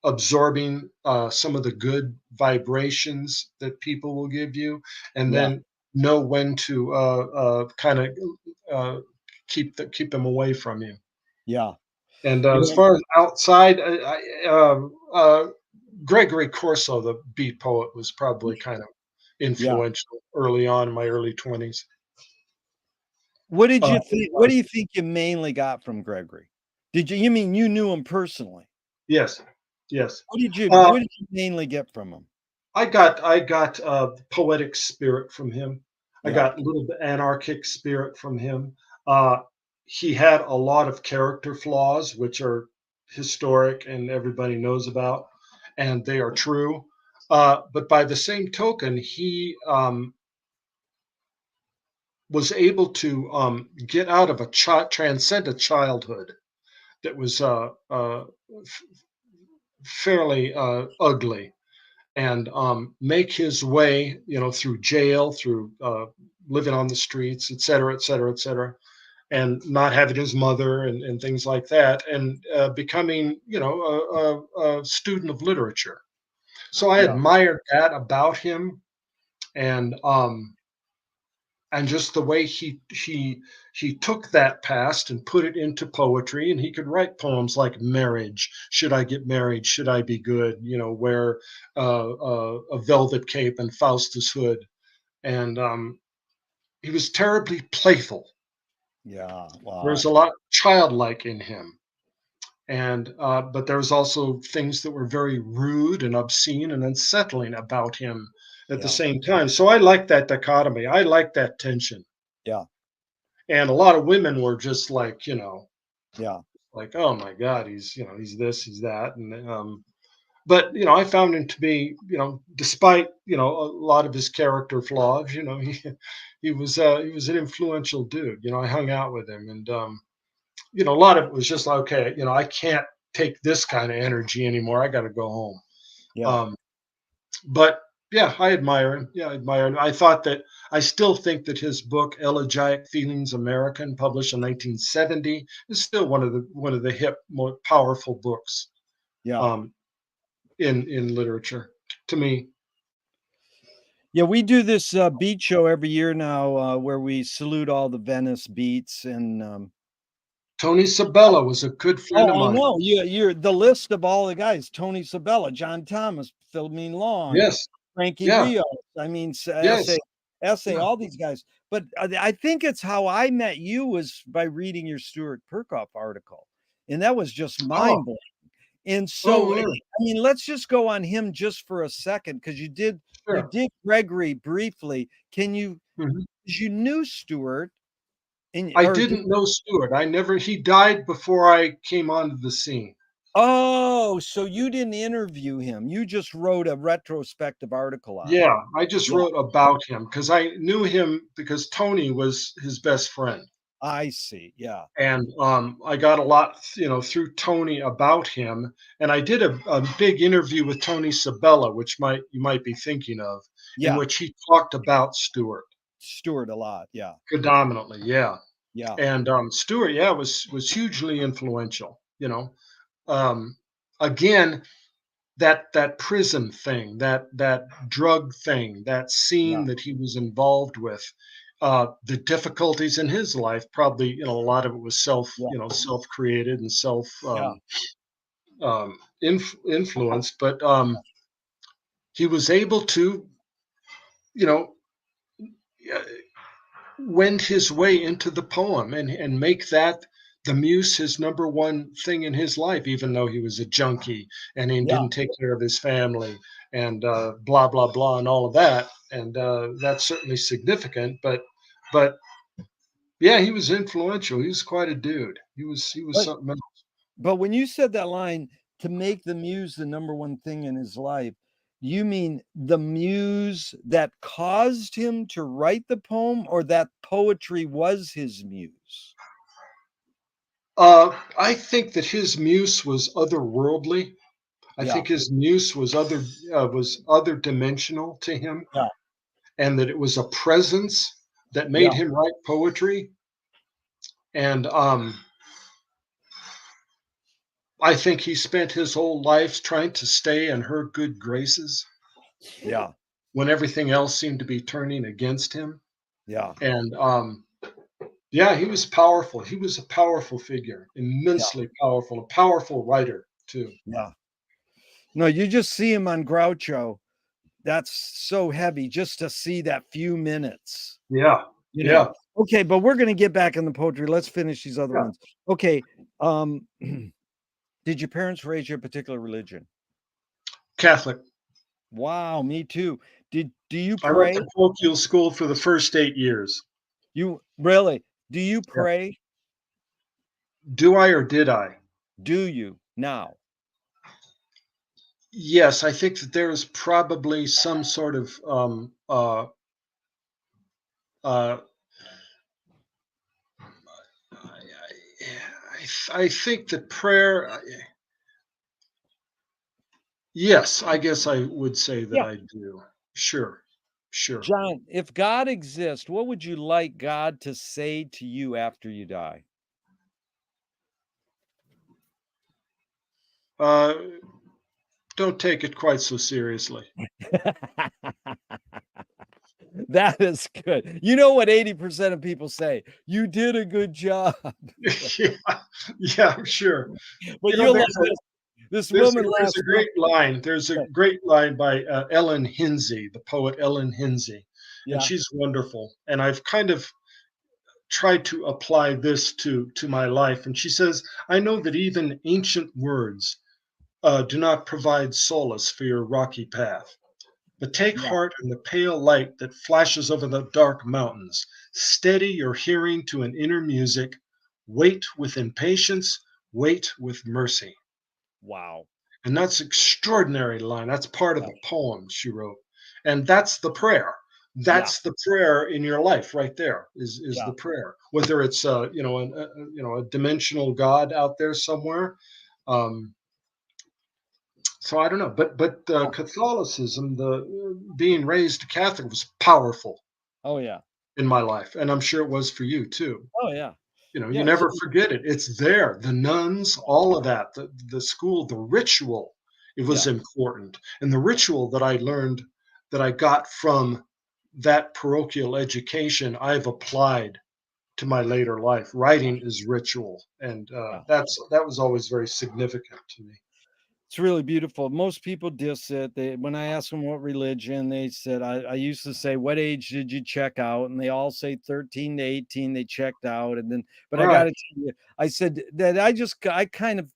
S2: absorbing some of the good vibrations that people will give you, and
S1: Yeah.
S2: then know when to kind of uh, keep them away from you.
S1: Yeah.
S2: And
S1: You
S2: as
S1: know,
S2: far as outside, Gregory Corso, the beat poet, was probably kind of
S1: yeah.
S2: influential early on in my early 20s.
S1: What did you
S2: He
S1: think? What do
S2: was.
S1: you think you mainly got from Gregory? You mean you knew him personally?
S2: Yes, yes.
S1: What
S2: Uh,
S1: did you mainly get from him?
S2: I got poetic spirit from him. I
S1: Yeah.
S2: got a little bit anarchic spirit from him. Uh, he had a lot of character flaws, which are historic and everybody knows about, and they are true. But by the same token, he was able to get out of transcend a childhood that was fairly ugly, and make his way, through jail, through living on the streets, et cetera, et cetera, et cetera, and not having his mother and things like that, and becoming, a student of literature. So I
S1: Yeah.
S2: admired that about him, and just the way he took that past and put it into poetry, and he could write poems like marriage, should I get married, should I be good, wear a velvet cape and Faustus hood, and he was terribly playful.
S1: Yeah.
S2: There's
S1: Wow.
S2: a lot childlike in him, and but there was also things that were very rude and obscene and unsettling about him at the
S1: Yeah.
S2: same time. So I like that dichotomy, I like that tension.
S1: Yeah.
S2: And a lot of women were just like,
S1: Yeah.
S2: oh my God, he's this, he's that, and but I found him to be, despite a lot of his character flaws, he was an influential dude. I hung out with him, and a lot of it was just like, okay, I can't take this kind of energy anymore. I got to go home.
S1: Yeah.
S2: Um, but yeah, I admire him. Yeah, I admire him. I still think that his book Elegiac Feelings American, published in 1970, is still one of the hip, more powerful books
S1: Yeah.
S2: um, in literature to me.
S1: Yeah, we do this beat show every year now, where we salute all the Venice beats, and
S2: Tony Sabella was a good friend of
S1: oh, I
S2: mine.
S1: know. You're the list of all the guys: Tony Sabella, John Thomas, Philomene Long,
S2: Yes.
S1: Frankie
S2: Yeah.
S1: Rios. I mean,
S2: Yes.
S1: essay,
S2: Yeah.
S1: all these guys. But I think it's how I met you was by reading your Stuart Perkoff article, and that was just
S2: Oh.
S1: mind blowing. And
S2: Oh,
S1: so,
S2: yeah.
S1: I mean, let's just go on him just for a second, because you
S2: Sure.
S1: did Gregory briefly. Can you?
S2: Mhm.
S1: 'Cause you knew Stuart, and
S2: I
S1: or did
S2: didn't know Stewart. He died before I came onto the scene.
S1: oh, so you didn't interview him. You just wrote a retrospective article on him.
S2: Yeah, I just
S1: Yeah,
S2: wrote about him because I knew him because Tony was his best friend.
S1: I see. Yeah,
S2: And I got a lot, through Tony about him. And I did a big interview with Tony Sabella, which you might be thinking of, in
S1: yeah,
S2: which he talked about Stewart
S1: Stuart a lot. Yeah,
S2: predominantly. Yeah.
S1: yeah,
S2: And Stewart, yeah, was hugely influential. Um, again, that prison thing, that drug thing, that
S1: yeah,
S2: scene that he was involved with, the difficulties in his life, probably a lot of it was
S1: yeah,
S2: self created and self
S1: yeah.
S2: influenced, but he was able to you know uh, wend his way into the poem and make that the muse his number one thing in his life, even though he was a junkie and he
S1: Yeah.
S2: didn't take care of his family and blah blah blah and all of that. And that's certainly significant. But yeah, he was influential. He was quite a dude. He was
S1: But
S2: something else.
S1: but when you said that line, to make the muse the number one thing in his life, you mean the muse that caused him to write the poem, or that poetry was his muse?
S2: I think that his muse was otherworldly. I
S1: Yeah,
S2: think his muse was other dimensional to him,
S1: yeah,
S2: and that it was a presence that
S1: yeah,
S2: made him write poetry. And I think he spent his whole life trying to stay in her good graces
S1: yeah,
S2: when everything else seemed to be turning against him.
S1: yeah,
S2: And yeah, he was powerful. He was a powerful figure,
S1: yeah,
S2: immensely powerful, a powerful writer too.
S1: yeah. No, you just see him on Groucho. That's so heavy just to see that few minutes,
S2: Yeah,
S1: you know.
S2: yeah,
S1: Okay, but we're gonna get back in the poetry. Let's finish these other
S2: yeah.
S1: ones. Okay, um, did your parents raise you a particular religion?
S2: Catholic.
S1: Wow, me too. Do you
S2: I went
S1: pray?
S2: to parochial school for the first 8 years.
S1: You really? Do you
S2: Yeah.
S1: pray?
S2: Do I or did I?
S1: Do you now?
S2: Yes, I think that there is probably some sort of uh, I think that prayer. Yes, I guess I would say that
S1: Yeah.
S2: I do. Sure, sure.
S1: John, if God exists, what would you like God to say to you after you die?
S2: Uh, don't take it quite so seriously.
S1: That is good. You know what 80% of people say? You did a good job.
S2: Yeah, yeah, I'm sure.
S1: But
S2: You know,
S1: you'll love
S2: there's a
S1: this. This
S2: there's a
S1: woman
S2: there's a
S1: last month.
S2: great line. There's a great line by Ellen Hinsey, the poet Ellen Hinsey, and
S1: Yeah,
S2: she's wonderful. And I've kind of tried to apply this to my life. And she says, "I know that even ancient words do not provide solace for your rocky path. But take
S1: yeah.
S2: heart in the pale light that flashes over the dark mountains. Steady your hearing to an inner music. Wait with impatience, wait with mercy."
S1: Wow.
S2: And that's extraordinary line. That's part of
S1: Yeah.
S2: a poem she wrote. And that's the prayer.
S1: Yeah.
S2: That's the prayer in your life right there is
S1: Yeah.
S2: the prayer. Whether it's a dimensional God out there somewhere. Um, so I don't know, but
S1: Yeah.
S2: Catholicism, the being raised Catholic was powerful
S1: Oh, yeah.
S2: in my life, and I'm sure it was for you too.
S1: Oh, yeah.
S2: You
S1: Yeah. So
S2: never forget it. It's there. The nuns, all of that, the school, the ritual, it was
S1: yeah.
S2: important. And the ritual that I learned that I got from that parochial education, I've applied to my later life.
S1: Yeah.
S2: Writing is ritual, and
S1: Yeah.
S2: that was always very significant to me.
S1: It's really beautiful. Most people diss it. When I ask them what religion, they said, I used to say, "What age did you check out?" And they all say 13 to 18, they checked out. And then, but I got
S2: Right.
S1: to tell you, I said that I kind of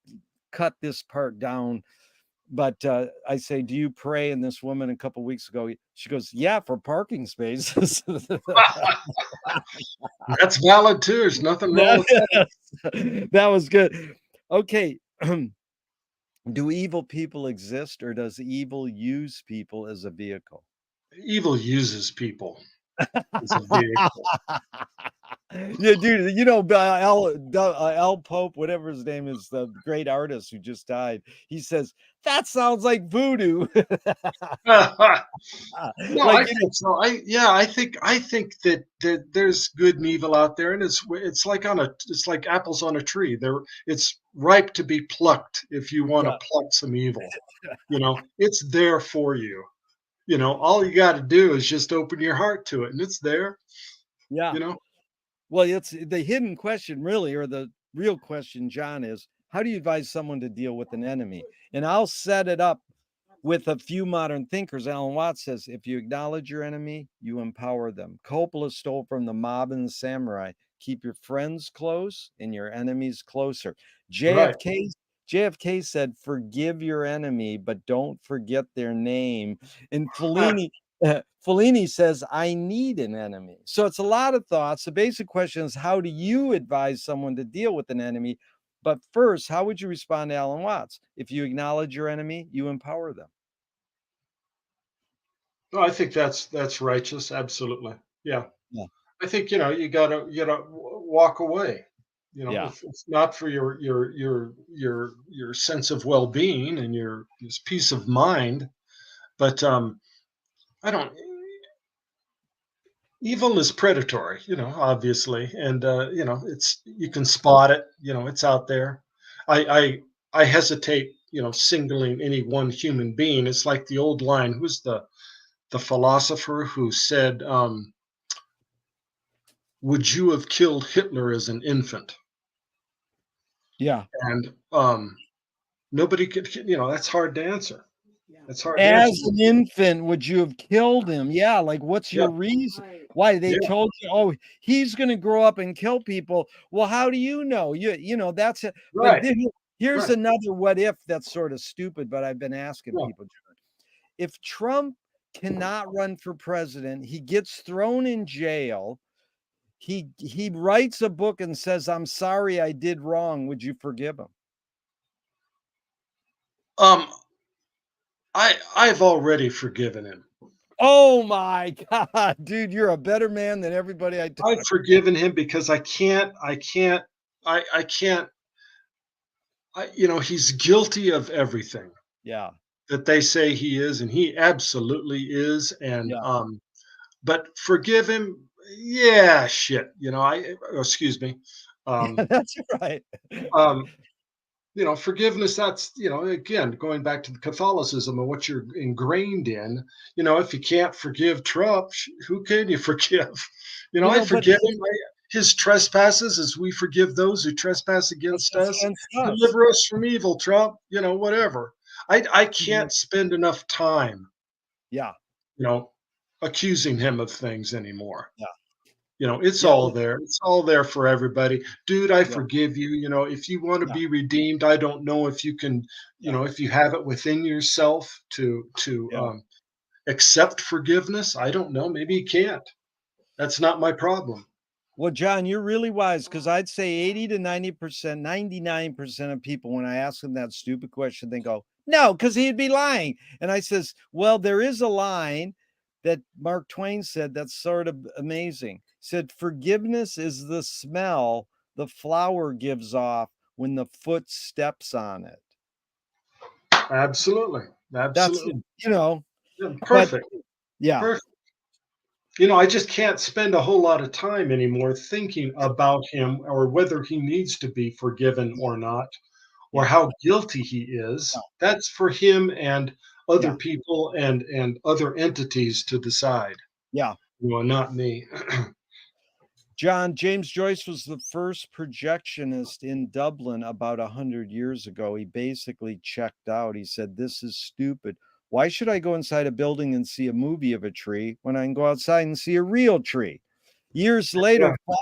S1: cut this part down. But I say, "Do you pray?" And this woman a couple weeks ago, she goes, "Yeah, for parking spaces."
S2: That's valid too. There's nothing wrong with that.
S1: that, that was good. Okay. Do evil people exist, or does evil use people as a vehicle?
S2: Evil uses people as a vehicle.
S1: Yeah, dude, L Pope, whatever his name is, the great artist who just died. He says, "That sounds like voodoo."
S2: No,
S1: Like,
S2: I think so. I think that there's good and evil out there, and it's like it's like apples on a tree. It's ripe to be plucked if you want to
S1: yeah,
S2: pluck some evil. It's there for you. All you got to do is just open your heart to it, and it's there.
S1: yeah.
S2: You know,
S1: Well, it's the hidden question, really, or the real question, John, is how do you advise someone to deal with an enemy? And I'll set it up with a few modern thinkers. Alan Watts says, if you acknowledge your enemy, you empower them. Coppola stole from the mob and the samurai. Keep your friends close and your enemies closer.
S2: right?
S1: JFK said, forgive your enemy, but don't forget their name. And Fellini says, I need an enemy. So it's a lot of thoughts. The basic question is, how do you advise someone to deal with an enemy? But first, how would you respond to Alan Watts? If you acknowledge your enemy, you empower them.
S2: No, I think that's righteous. Absolutely. Yeah.
S1: Yeah.
S2: I think you gotta walk away.
S1: Yeah.
S2: If it's not for your sense of well being and your this peace of mind, but I don't. Evil is predatory, obviously, and it's you can spot it. It's out there. I hesitate, singling any one human being. It's like the old line. Who's the philosopher who said, "Would you have killed Hitler as an infant?"
S1: Yeah.
S2: And nobody could. That's hard to answer. That's hard to answer.
S1: As an infant, would you have killed him? Yeah, like, what's
S2: Yeah,
S1: your reason? Why they
S2: yeah,
S1: told you, "Oh, he's gonna grow up and kill people." Well, how do you know? That's it. But
S2: right,
S1: then here's
S2: right.
S1: another what if that's sort of stupid, but I've been asking
S2: Yeah.
S1: people, John. If Trump cannot run for president, he gets thrown in jail, he writes a book and says, "I'm sorry, I did wrong." Would you forgive him?
S2: Um, I've already forgiven him.
S1: Oh my god, dude, you're a better man than everybody I
S2: I've
S1: talk.
S2: forgiven him because I can't. He's guilty of everything
S1: Yeah,
S2: that they say he is, and he absolutely is. And
S1: yeah.
S2: but forgive him, yeah, shit. Excuse me.
S1: Yeah,
S2: Um,
S1: that's right.
S2: um, Forgiveness. That's again going back to the Catholicism and what you're ingrained in. If you can't forgive Trump, who can you forgive? I
S1: But
S2: forgive him. His trespasses as we forgive those who trespass
S1: that's
S2: against
S1: just
S2: us.
S1: against us.
S2: Deliver us from evil, Trump. Whatever. I
S1: Mhm.
S2: can't spend enough time,
S1: Yeah,
S2: you know, accusing him of things anymore.
S1: yeah,
S2: It's
S1: yeah,
S2: all there. It's all there for everybody. Dude, I
S1: yeah,
S2: forgive you. If you want to
S1: yeah,
S2: be redeemed, I don't know if you can,
S1: yeah,
S2: if you have it within yourself to
S1: yeah.
S2: accept forgiveness. I don't know. Maybe you can't. That's not my problem.
S1: Well, John, you're really wise because I'd say 80 to 90%, 99% of people, when I ask them that stupid question, they go, No, because he'd be lying. And I says, well, there is a line that Mark Twain said that's sort of amazing. He said, forgiveness is the smell the flower gives off when the foot steps on it.
S2: Absolutely.
S1: That's,
S2: Absolutely.
S1: you know,
S2: Yeah,
S1: but
S2: perfect.
S1: yeah,
S2: Perfect. I just can't spend a whole lot of time anymore thinking about him or whether he needs to be forgiven or not, or
S1: yeah,
S2: how guilty he is.
S1: yeah,
S2: That's for him and other
S1: yeah,
S2: people and other entities to decide.
S1: yeah.
S2: Not me.
S1: John, James Joyce was the first projectionist in Dublin about 100 years ago. He basically checked out. He said, this is stupid. Why should I go inside a building and see a movie of a tree when I can go outside and see a real tree? Years later,
S2: Yeah.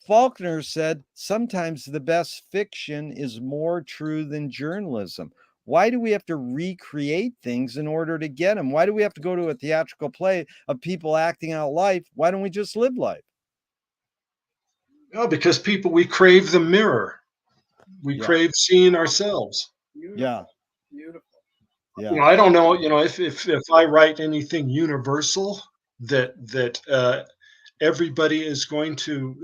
S1: Faulkner said, sometimes the best fiction is more true than journalism. Why do we have to recreate things in order to get them? Why do we have to go to a theatrical play of people acting out life? Why don't we just live life?
S2: Oh, because people, we crave the mirror. We
S1: Yeah,
S2: crave seeing ourselves.
S1: yeah,
S3: Beautiful, beautiful.
S1: yeah,
S2: I don't know, if I write anything universal that everybody is going to,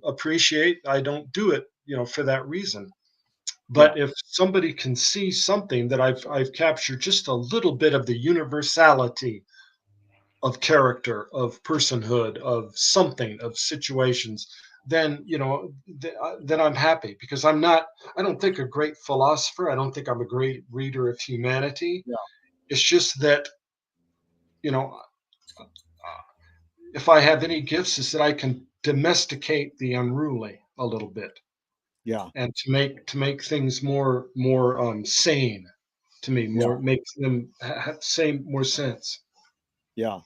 S2: appreciate, I don't do it, for that reason.
S1: yeah,
S2: But if somebody can see something that I've captured just a little bit of the universality of character, of personhood, of something, of situations, then then I'm happy because I don't think a great philosopher. I don't think I'm a great reader of humanity.
S1: yeah,
S2: It's just that you know if I have any gifts, is that I can domesticate the unruly a little bit
S1: yeah,
S2: and to make things more sane to me,
S1: yeah,
S2: more makes them say more sense.
S1: yeah.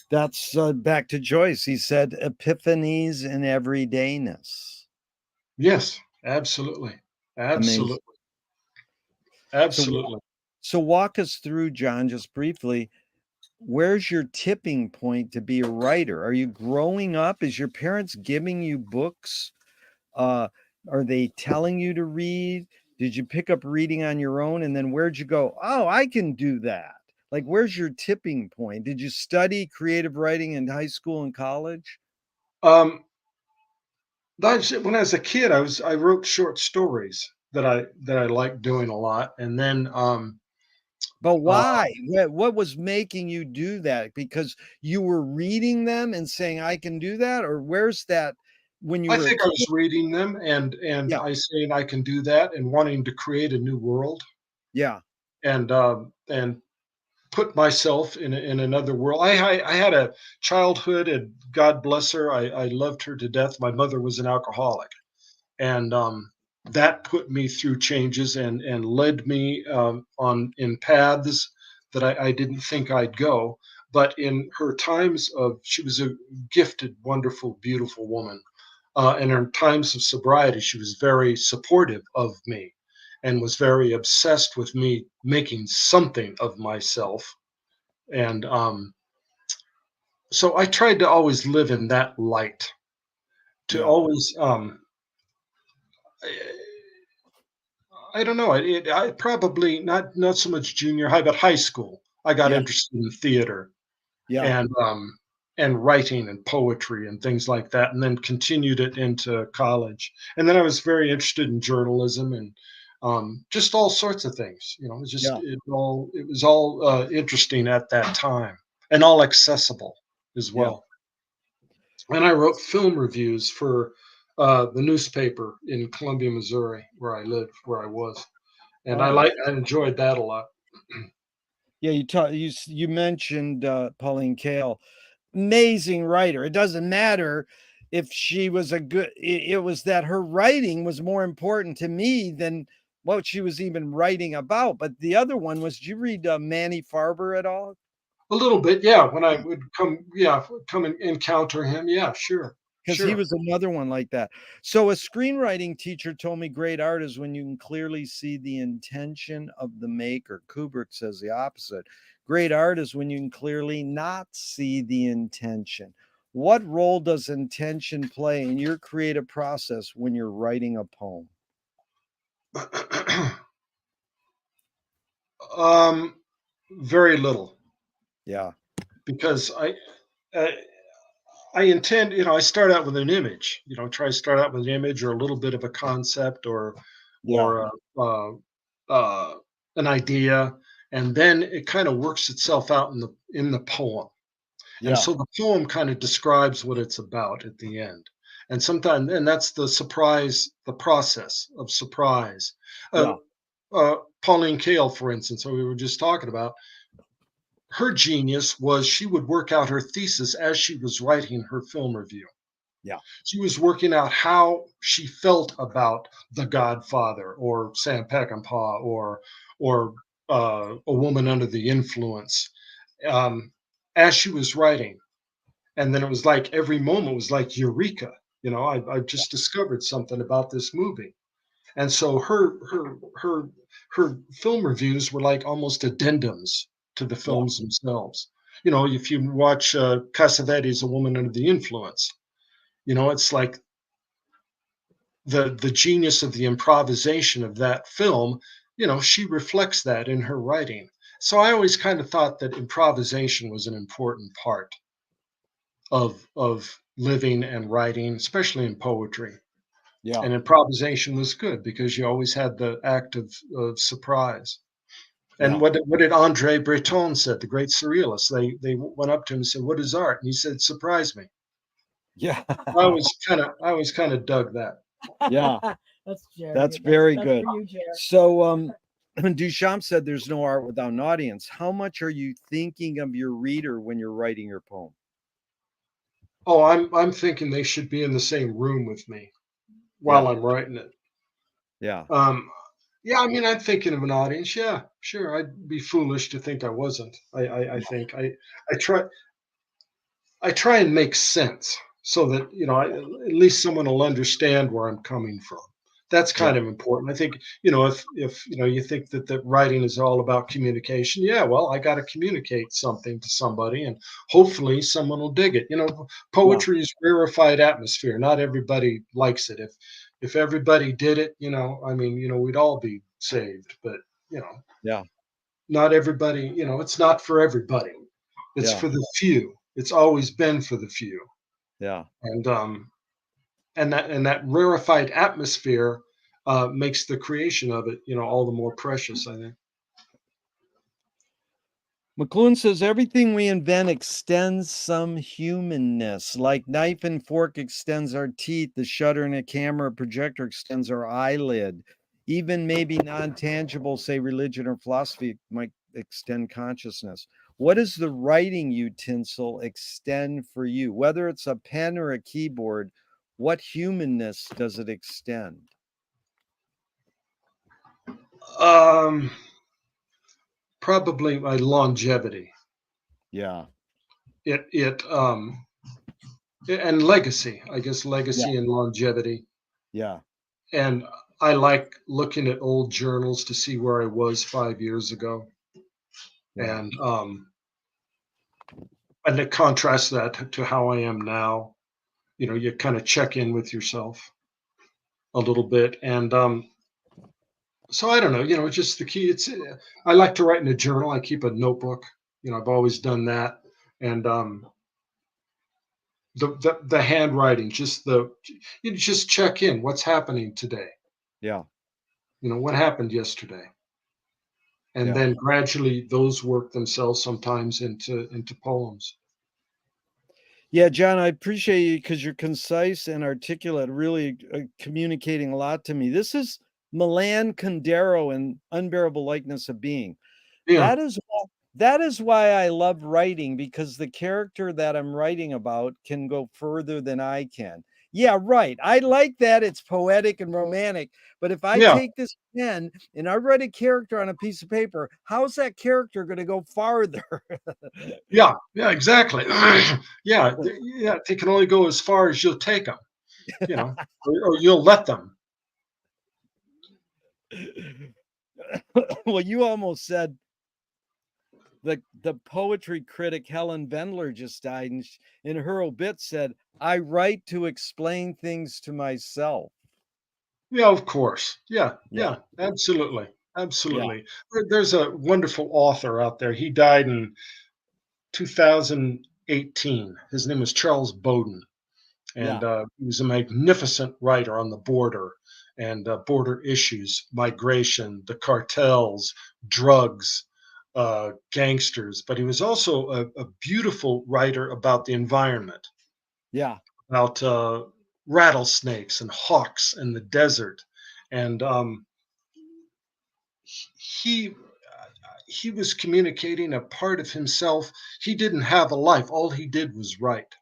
S1: That's back to Joyce. He said epiphanies in everydayness.
S2: Yes, absolutely,
S1: Amazing.
S2: absolutely,
S1: So,
S2: absolutely.
S1: so walk us through, John, just briefly. Where's your tipping point to be a writer? Are you growing up? Is your parents giving you books? Uh, are they telling you to read? Did you pick up reading on your own? And then where'd you go? Oh, I can do that. Like, where's your tipping point? Did you study creative writing in high school and college?
S2: Um, when I was a kid, I wrote short stories that I liked doing a lot, and then
S1: But
S2: uh,
S1: why? What was making you do that? Because you were reading them and saying, I can do that? Or where's that when you
S2: I
S1: were a
S2: think I
S1: kid?
S2: was reading them and
S1: Yeah,
S2: I saying I can do that and wanting to create a new world
S1: yeah,
S2: and put myself in another world. I had a childhood, and God bless her, I loved her to death. My mother was an alcoholic, and that put me through changes and led me on in paths that I didn't think I'd go. But in her times of, she was a gifted, wonderful, beautiful woman. In her times of sobriety, she was very supportive of me and was very obsessed with me making something of myself. And so I tried to always live in that light, to
S1: yeah,
S2: always I don't know. I probably not so much junior high, but high school. I got
S1: yeah,
S2: interested in theater
S1: yeah,
S2: and writing and poetry and things like that, and then continued it into college. And then I was very interested in journalism and just all sorts of things. It was just
S1: yeah,
S2: it was all interesting at that time and all accessible as
S1: yeah.
S2: well. And I wrote film reviews for the newspaper in Columbia, Missouri, where I lived, where I was, and
S1: Oh,
S2: I enjoyed that a lot.
S1: yeah. You mentioned Pauline Kael, amazing writer. It doesn't matter if she was a good. It was that her writing was more important to me than what she was even writing about. But the other one was. Did you read Manny Farber at all?
S2: A little bit, yeah. When I would come, yeah, come and encounter him, yeah, sure,
S1: Because he
S2: sure.
S1: was another one like that. So a screenwriting teacher told me great art is when you can clearly see the intention of the maker. Kubrick says the opposite. Great art is when you can clearly not see the intention. What role does intention play in your creative process when you're writing a poem?
S2: Um, very little
S1: Yeah.
S2: because uh, I intend, I start out with an image, try to start out with an image or a little bit of a concept
S1: Yeah.
S2: or uh, an idea, and then it kind of works itself out in the poem. And
S1: Yeah.
S2: so the poem kind of describes what it's about at the end. And sometimes, and that's the surprise, the process of surprise. Uh,
S1: Yeah.
S2: Pauline Kael, for instance, who we were just talking about, her genius was she would work out her thesis as she was writing her film review.
S1: Yeah.
S2: She was working out how she felt about The Godfather or Sam Peckinpah or A Woman Under the Influence um, as she was writing. And then it was like every moment was like eureka. I just discovered something about this movie. And so her film reviews were like almost addendums to the
S1: Yeah.
S2: films themselves. If you watch Cassavetes' A Woman Under the Influence, it's like the genius of the improvisation of that film. She reflects that in her writing. So I always kind of thought that improvisation was an important part of living and writing, especially in poetry.
S1: Yeah.
S2: And improvisation was good because you always had the act of surprise. And
S1: Yeah.
S2: what did Andre Breton said, the great surrealist? They went up to him and said, "What is art?" And he said, "Surprise me."
S1: Yeah.
S2: I was kind of dug that.
S1: Yeah.
S3: That's
S1: That's
S3: Jerry.
S1: very
S3: That's for
S1: good.
S3: you, Jerry.
S1: So, Duchamp said there's no art without an audience. How much are you thinking of your reader when you're writing your poem?
S2: Oh, I'm thinking they should be in the same room with me while
S1: Yeah.
S2: I'm writing it.
S1: Yeah.
S2: Um, yeah, I mean, I'm thinking of an audience. Yeah, sure. I'd be foolish to think I wasn't. I think I try and make sense so that at least someone will understand where I'm coming from. That's
S1: Yeah.
S2: kind of important. I think if you think that writing is all about communication. Yeah, well, I got to communicate something to somebody, and hopefully someone will dig it.
S1: Yeah.
S2: Poetry is rarefied atmosphere. Not everybody likes it. If everybody did it, I mean, we'd all be saved. But you know,
S1: Yeah.
S2: not everybody. It's not for everybody. It's
S1: Yeah.
S2: for the few. It's always been for the few.
S1: Yeah.
S2: And that rarefied atmosphere makes the creation of it, all the more precious, I think.
S1: McLuhan says everything we invent extends some humanness. Like knife and fork extends our teeth, the shutter in a camera projector extends our eyelid. Even maybe non-tangible, say religion or philosophy, might extend consciousness. What does the writing utensil extend for you? Whether it's a pen or a keyboard, what humanness does it extend?
S2: Um, Probably my longevity.
S1: Yeah.
S2: It and legacy, I guess,
S1: Yeah.
S2: legacy and longevity.
S1: Yeah.
S2: And I like looking at old journals to see where I was 5 years ago,
S1: Yeah.
S2: and to contrast that to how I am now. You kind of check in with yourself a little bit, and so I don't know, just the key. I like to write in a journal. I keep a notebook. I've always done that, and the handwriting, just you just check in. What's happening today?
S1: Yeah.
S2: What happened yesterday, and
S1: Yeah.
S2: then gradually those work themselves sometimes into poems.
S1: Yeah, John, I appreciate you because you're concise and articulate, really communicating a lot to me. This is Milan Kundera in Unbearable Likeness of Being.
S2: Yeah,
S1: That is why I love writing, because the character that I'm writing about can go further than I can. Yeah, right. I like that it's poetic and romantic, but if I
S2: yeah,
S1: take this pen and I write a character on a piece of paper, how's that character going to go farther?
S2: yeah, yeah, exactly. Yeah. They can only go as far as you'll take them, or you'll let them.
S1: Well, you almost said the poetry critic Helen Vendler just died, and in her obit said, "I write to explain things to myself."
S2: Yeah, of course. Yeah,
S1: Yeah,
S2: yeah, absolutely,
S1: Yeah,
S2: absolutely. There's a wonderful author out there. He died in 2018. His name was Charles Bowden, and
S1: yeah,
S2: he was a magnificent writer on the border and border issues, migration, the cartels, drugs, gangsters. But he was also a beautiful writer about the environment,
S1: yeah,
S2: about rattlesnakes and hawks in the desert, and he he was communicating a part of himself. He didn't have a life. All he did was write.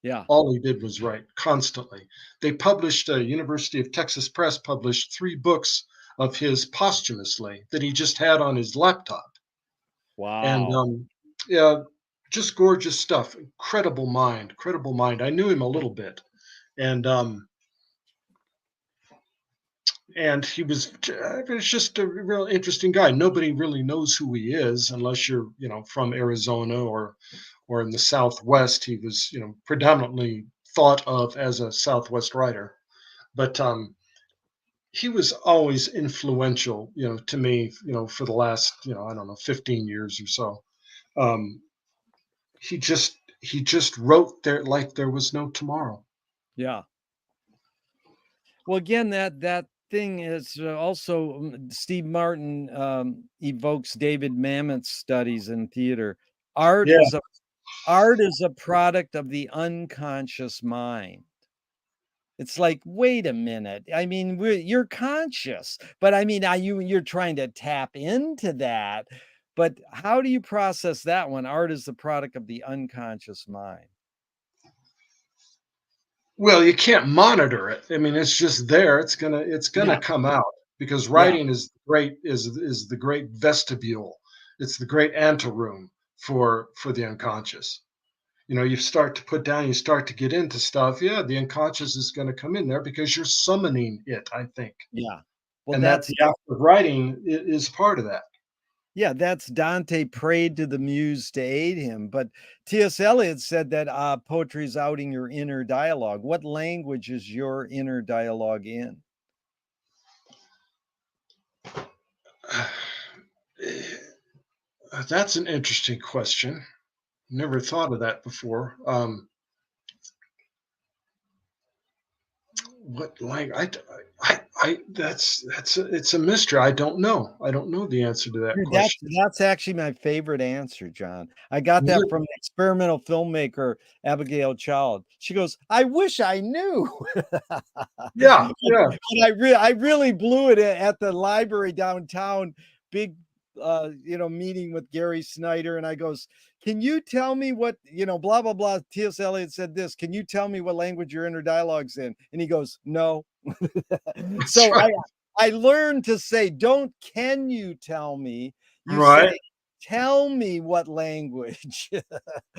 S1: yeah.
S2: All he did was write constantly. They published, University of Texas Press published 3 books of his posthumously that he just had on his laptop. And
S1: Wow.
S2: yeah, just gorgeous stuff. Incredible mind, incredible mind. I knew him a little bit, and he was just a real interesting guy. Nobody really knows who he is unless you're, from Arizona or in the Southwest. He was, predominantly thought of as a Southwest writer, but he was always influential, to me, for the last, I don't know, 15 years or so. Um, he just wrote there like there was no tomorrow.
S1: Yeah. Well, again, that thing is also Steve Martin evokes David Mamet's studies in theater. Art
S2: Yeah.
S1: is a art is a product of the unconscious mind. It's like, wait a minute. I mean, you're conscious, but I mean, you're trying to tap into that. But how do you process that when art is the product of the unconscious mind?
S2: Well, you can't monitor it. I mean, it's just there. It's gonna
S1: Yeah,
S2: come out because
S1: yeah,
S2: writing is the great vestibule. It's the great anteroom for the unconscious. You start to put down, you start to get into stuff. Yeah, the unconscious is going to come in there because you're summoning it, I think,
S1: yeah. Well,
S2: and that
S1: that's
S2: the act of writing is part of that.
S1: Yeah, that's Dante prayed to the muse to aid him, but T.S. Eliot said that, poetry is outing your inner dialogue. What language is your inner dialogue in?
S2: That's an interesting question. Never thought of that before. What like it's a mystery. I don't know the answer to that
S1: Dude, that's
S2: question.
S1: that's actually my favorite answer, John. I got
S2: Is
S1: that
S2: it?
S1: from experimental filmmaker Abigail Child. She goes, "I wish I knew."
S2: Yeah, yeah.
S1: I really blew it at the library downtown, big meeting with Gary Snyder, and I goes, "Can you tell me what, blah blah blah, T.S. Eliot said this. Can you tell me what language your inner dialogue's in?" And he goes, "No."
S2: That's
S1: So
S2: right.
S1: I learned to say, don't can you tell me? You
S2: Right,
S1: say, tell me what language. But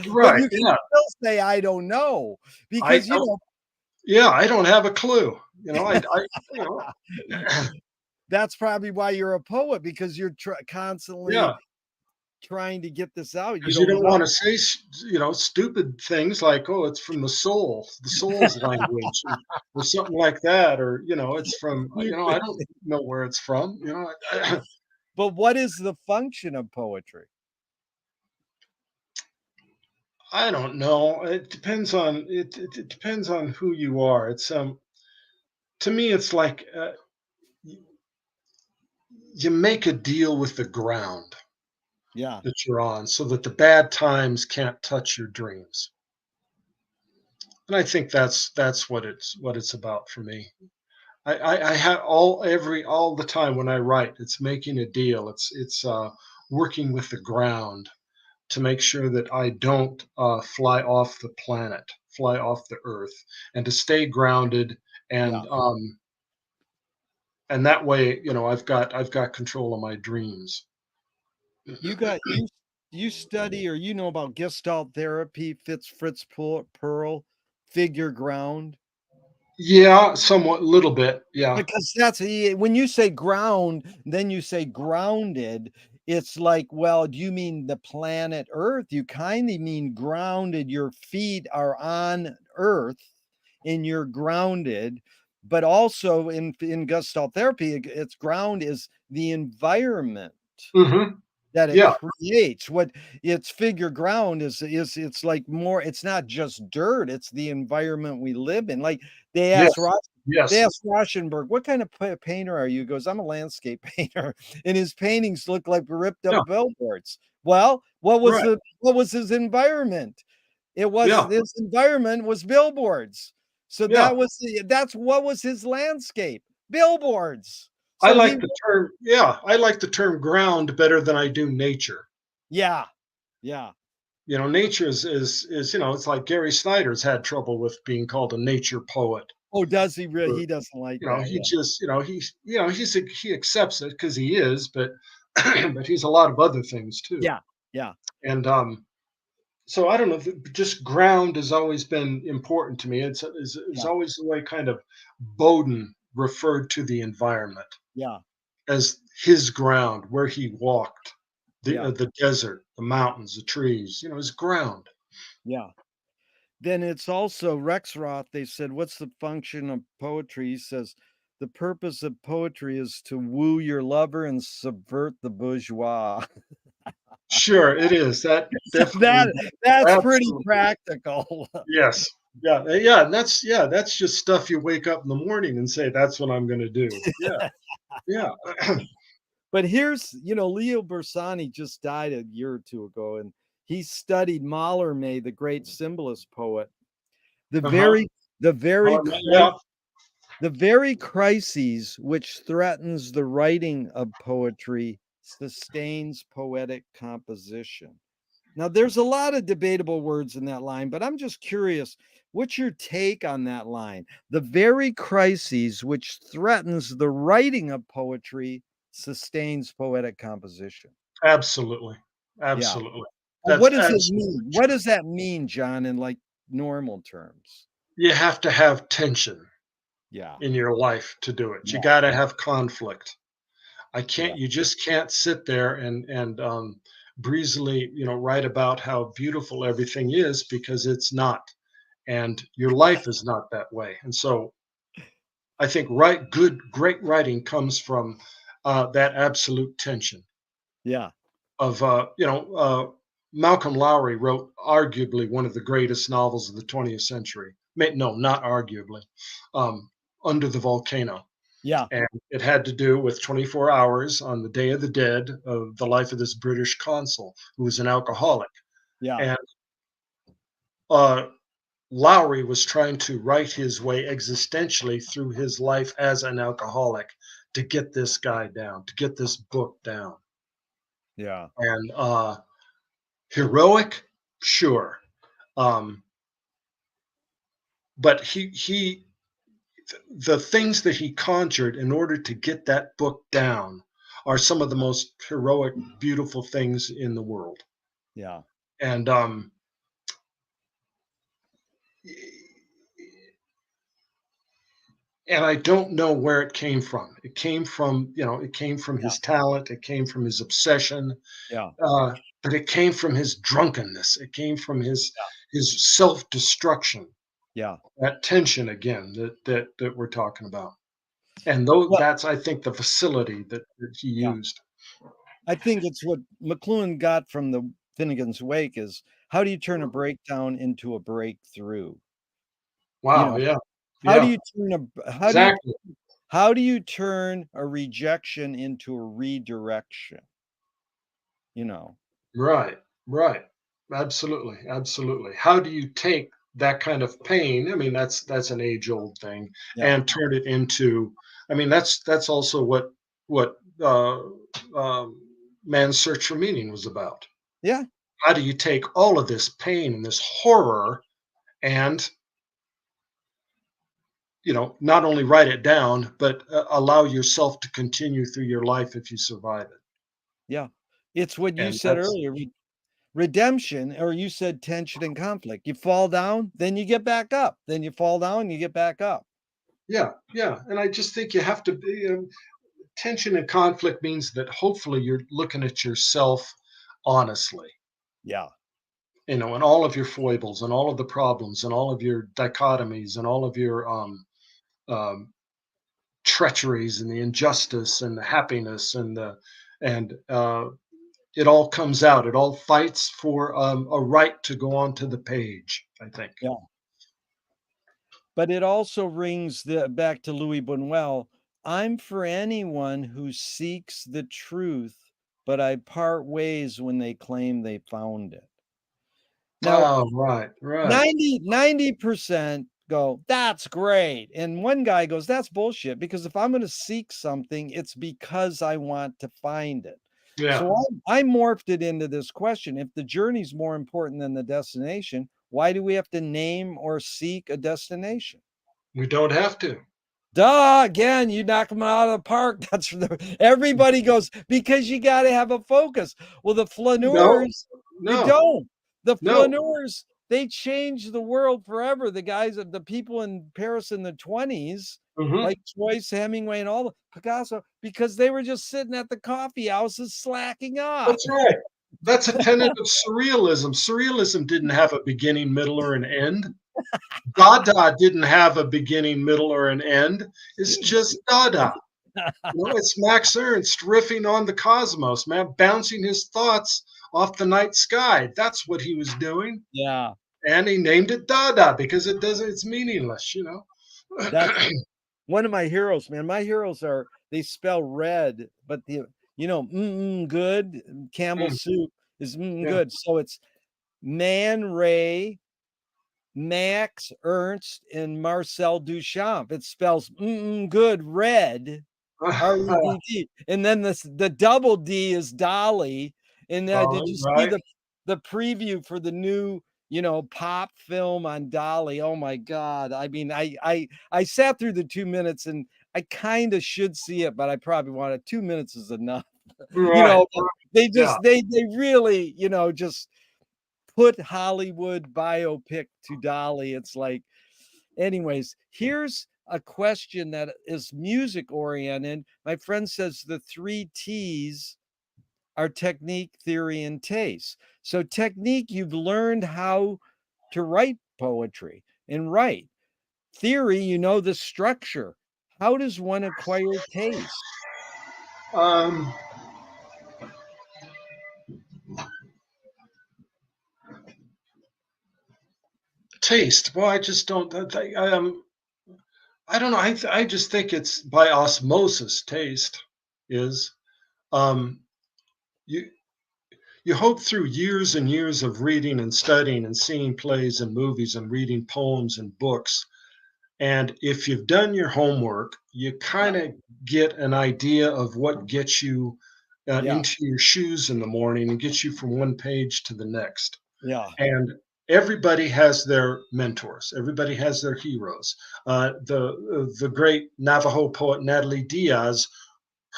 S2: right.
S1: you can
S2: Yeah.
S1: still say, I don't know,
S2: I
S1: because
S2: yeah, I don't have a clue. You know,
S1: that's probably why you're a poet, because you're constantly
S2: yeah,
S1: trying to get this out. You
S2: because you
S1: don't
S2: don't
S1: know.
S2: want to say, stupid things like, "Oh, it's from the soul's language," or something like that, or it's from, I don't know where it's from.
S1: But what is the function of poetry?
S2: I don't know. It depends on who you are. It's to me, it's like you make a deal with the ground
S1: Yeah.
S2: that you're on, so that the bad times can't touch your dreams. And I think that's what it's about for me. I have all the time when I write, it's making a deal. It's working with the ground to make sure that I don't fly off the planet, fly off the earth, and to stay grounded,
S1: Yeah.
S2: and that way, I've got control of my dreams.
S1: You study, or about Gestalt therapy, Fritz Pearl, figure ground.
S2: Yeah, somewhat, little bit. Yeah,
S1: Because when you say ground, then you say grounded. It's like, well, do you mean the planet Earth? You kind of mean grounded. Your feet are on Earth and you're grounded. but also in Gestalt therapy, its ground is the environment
S2: Hmm.
S1: that it
S2: Yeah.
S1: creates. What its figure ground is it's like more, it's not just dirt, it's the environment we live in. Like they asked
S2: Yes.
S1: Ross they
S2: Yes.
S1: asked Rauschenberg, "What kind of painter are you?" He goes, "I'm a landscape painter." And his paintings look like ripped up
S2: Yeah.
S1: billboards. Well,
S2: Right.
S1: what was his environment?
S2: Yeah.
S1: His environment was billboards. So
S2: Yeah.
S1: that's what was his landscape, billboards.
S2: I
S1: So he
S2: like the term. Yeah, I like the term ground better than I do nature.
S1: Yeah, yeah.
S2: Nature is it's like Gary Snyder's had trouble with being called a nature poet.
S1: Oh, does he really?
S2: Or,
S1: He doesn't like that,
S2: he
S1: yeah.
S2: just he accepts it because he is, but but he's a lot of other things too.
S1: Yeah, yeah,
S2: And so I don't know. Just ground has always been important to me. It's
S1: yeah,
S2: always the way kind of Bowden referred to the environment
S1: yeah,
S2: as his ground, where he walked,
S1: yeah,
S2: the desert, the mountains, the trees. His ground.
S1: yeah. Then it's also Rexroth, they said, "What's the function of poetry?" He says, "The purpose of poetry is to woo your lover and subvert the bourgeois."
S2: Sure, it is. That
S1: So
S2: definitely,
S1: that's pretty
S2: absolutely,
S1: practical.
S2: yes, yeah, and that's just stuff you wake up in the morning and say, "That's what I'm going to do." Yeah, yeah,
S1: But here's, Leo Bersani just died a year or two ago, and he studied Mallarmé, the great symbolist poet. The
S2: uh huh.
S1: very the very
S2: Yeah,
S1: The very crises which threatens the writing of poetry sustains poetic composition. Now, there's a lot of debatable words in that line, but I'm just curious, what's your take on that line? The very crises which threatens the writing of poetry sustains poetic composition.
S2: absolutely,
S1: Yeah.
S2: absolutely.
S1: What
S2: That's
S1: does it
S2: absolutely
S1: mean? What
S2: true.
S1: does that mean, John, in like normal terms?
S2: You have to have tension
S1: Yeah.
S2: in your life to do it. You
S1: Yeah.
S2: got to have conflict.
S1: Yeah.
S2: You just can't sit there and breezily, write about how beautiful everything is, because it's not. And your life is not that way. And so I think great writing comes from that absolute tension
S1: Yeah.
S2: of, Malcolm Lowry wrote arguably one of the greatest novels of the 20th century. No, not arguably. Um, Under the Volcano.
S1: Yeah.
S2: And it had to do with 24 hours on the Day of the Dead of the life of this British consul who was an alcoholic.
S1: Yeah.
S2: And uh, Lowry was trying to write his way existentially through his life as an alcoholic to get this guy down, to get this book down.
S1: Yeah.
S2: And heroic, sure. Um, but the things that he conjured in order to get that book down are some of the most heroic, beautiful things in the world.
S1: Yeah.
S2: And I don't know where it came from. It came from
S1: Yeah.
S2: his talent. It came from his obsession,
S1: Yeah.
S2: but it came from his drunkenness. It came from his self destruction.
S1: Yeah.
S2: That tension again that we're talking about, and though
S1: Well,
S2: that's I think the facility that he
S1: yeah.
S2: used.
S1: I think it's what McLuhan got from the Finnegan's Wake is how do you turn a breakdown into a breakthrough? You
S2: Wow.
S1: know,
S2: Yeah.
S1: how do
S2: Yeah.
S1: you turn a
S2: Exactly.
S1: how do you turn a rejection into a redirection? You know?
S2: Right. Right. Absolutely. Absolutely. How do you take that kind of pain? I mean, that's an age old thing,
S1: Yeah.
S2: and turn it into. I mean, that's also what man's search for meaning was about.
S1: Yeah.
S2: How do you take all of this pain and this horror and not only write it down, but allow yourself to continue through your life if you survive it.
S1: Yeah. It's what you
S2: And
S1: said
S2: that's
S1: earlier, redemption, or you said tension and conflict. You fall down, then you get back up. Then you fall down, you get back up.
S2: yeah, yeah. And I just think you have to be tension and conflict means that hopefully you're looking at yourself honestly,
S1: Yeah.
S2: and all of your foibles and all of the problems and all of your dichotomies and all of your um, treacheries and the injustice and the happiness and it all comes out. It all fights for a right to go onto the page, I think.
S1: Yeah. But it also rings back to Louis Buñuel. I'm for anyone who seeks the truth, but I part ways when they claim they found it. Now,
S2: Oh, right, right.
S1: 90% go, "That's great." And one guy goes, "That's bullshit, because if I'm gonna seek something, it's because I want to find it."
S2: Yeah,
S1: So I morphed it into this question: if the journey's more important than the destination, why do we have to name or seek a destination?
S2: we don't have to.
S1: Duh, again, you knock them out of the park. That's everybody goes, "Because you gotta have a focus." Well, the
S2: No,
S1: flaneurs, you
S2: no,
S1: don't. The
S2: no.
S1: flaneurs, they changed the world forever. The guys, the people in Paris in the 20s,
S2: Hmm.
S1: like Joyce, Hemingway, and all the Picasso, because they were just sitting at the coffee houses slacking off.
S2: That's right. That's a tenet of surrealism. Surrealism didn't have a beginning, middle, or an end. Dada didn't have a beginning, middle, or an end. It's just Dada. You know, it's Max Ernst riffing on the cosmos, man, bouncing his thoughts off the night sky. That's what he was doing.
S1: Yeah,
S2: And he named it Dada because it doesn't, it's meaningless, you know.
S1: that's one of my heroes, man. My heroes are, they spell red, but good, Campbell
S2: Mm,
S1: soup is
S2: yeah.
S1: good. So it's Man Ray, Max Ernst, and Marcel Duchamp. It spells good red, REDD. And then the double D is Dolly. And did
S2: Dolly,
S1: you see
S2: right?
S1: the preview for the new, pop film on Dolly? Oh my God. I mean, I sat through the 2 minutes, and I kind of should see it, but I probably wanted 2 minutes is enough. You
S2: Right.
S1: know, they
S2: Yeah.
S1: just they really, just put Hollywood biopic to Dolly. It's like, anyways, here's a question that is music oriented. My friend says the three T's are technique, theory, and taste. So, technique, you've learned how to write poetry and write. Theory, you know the structure. How does one acquire taste?
S2: Um, taste. Well, I just don't. I don't know. I just think it's by osmosis. Taste is. Um, you you hope through years and years of reading and studying and seeing plays and movies and reading poems and books. And if you've done your homework, you
S1: Yeah,
S2: kind of get an idea of what gets you
S1: yeah,
S2: into your shoes in the morning and gets you from one page to the next.
S1: yeah,
S2: And everybody has their mentors. Everybody has their heroes. The great Navajo poet Natalie Diaz,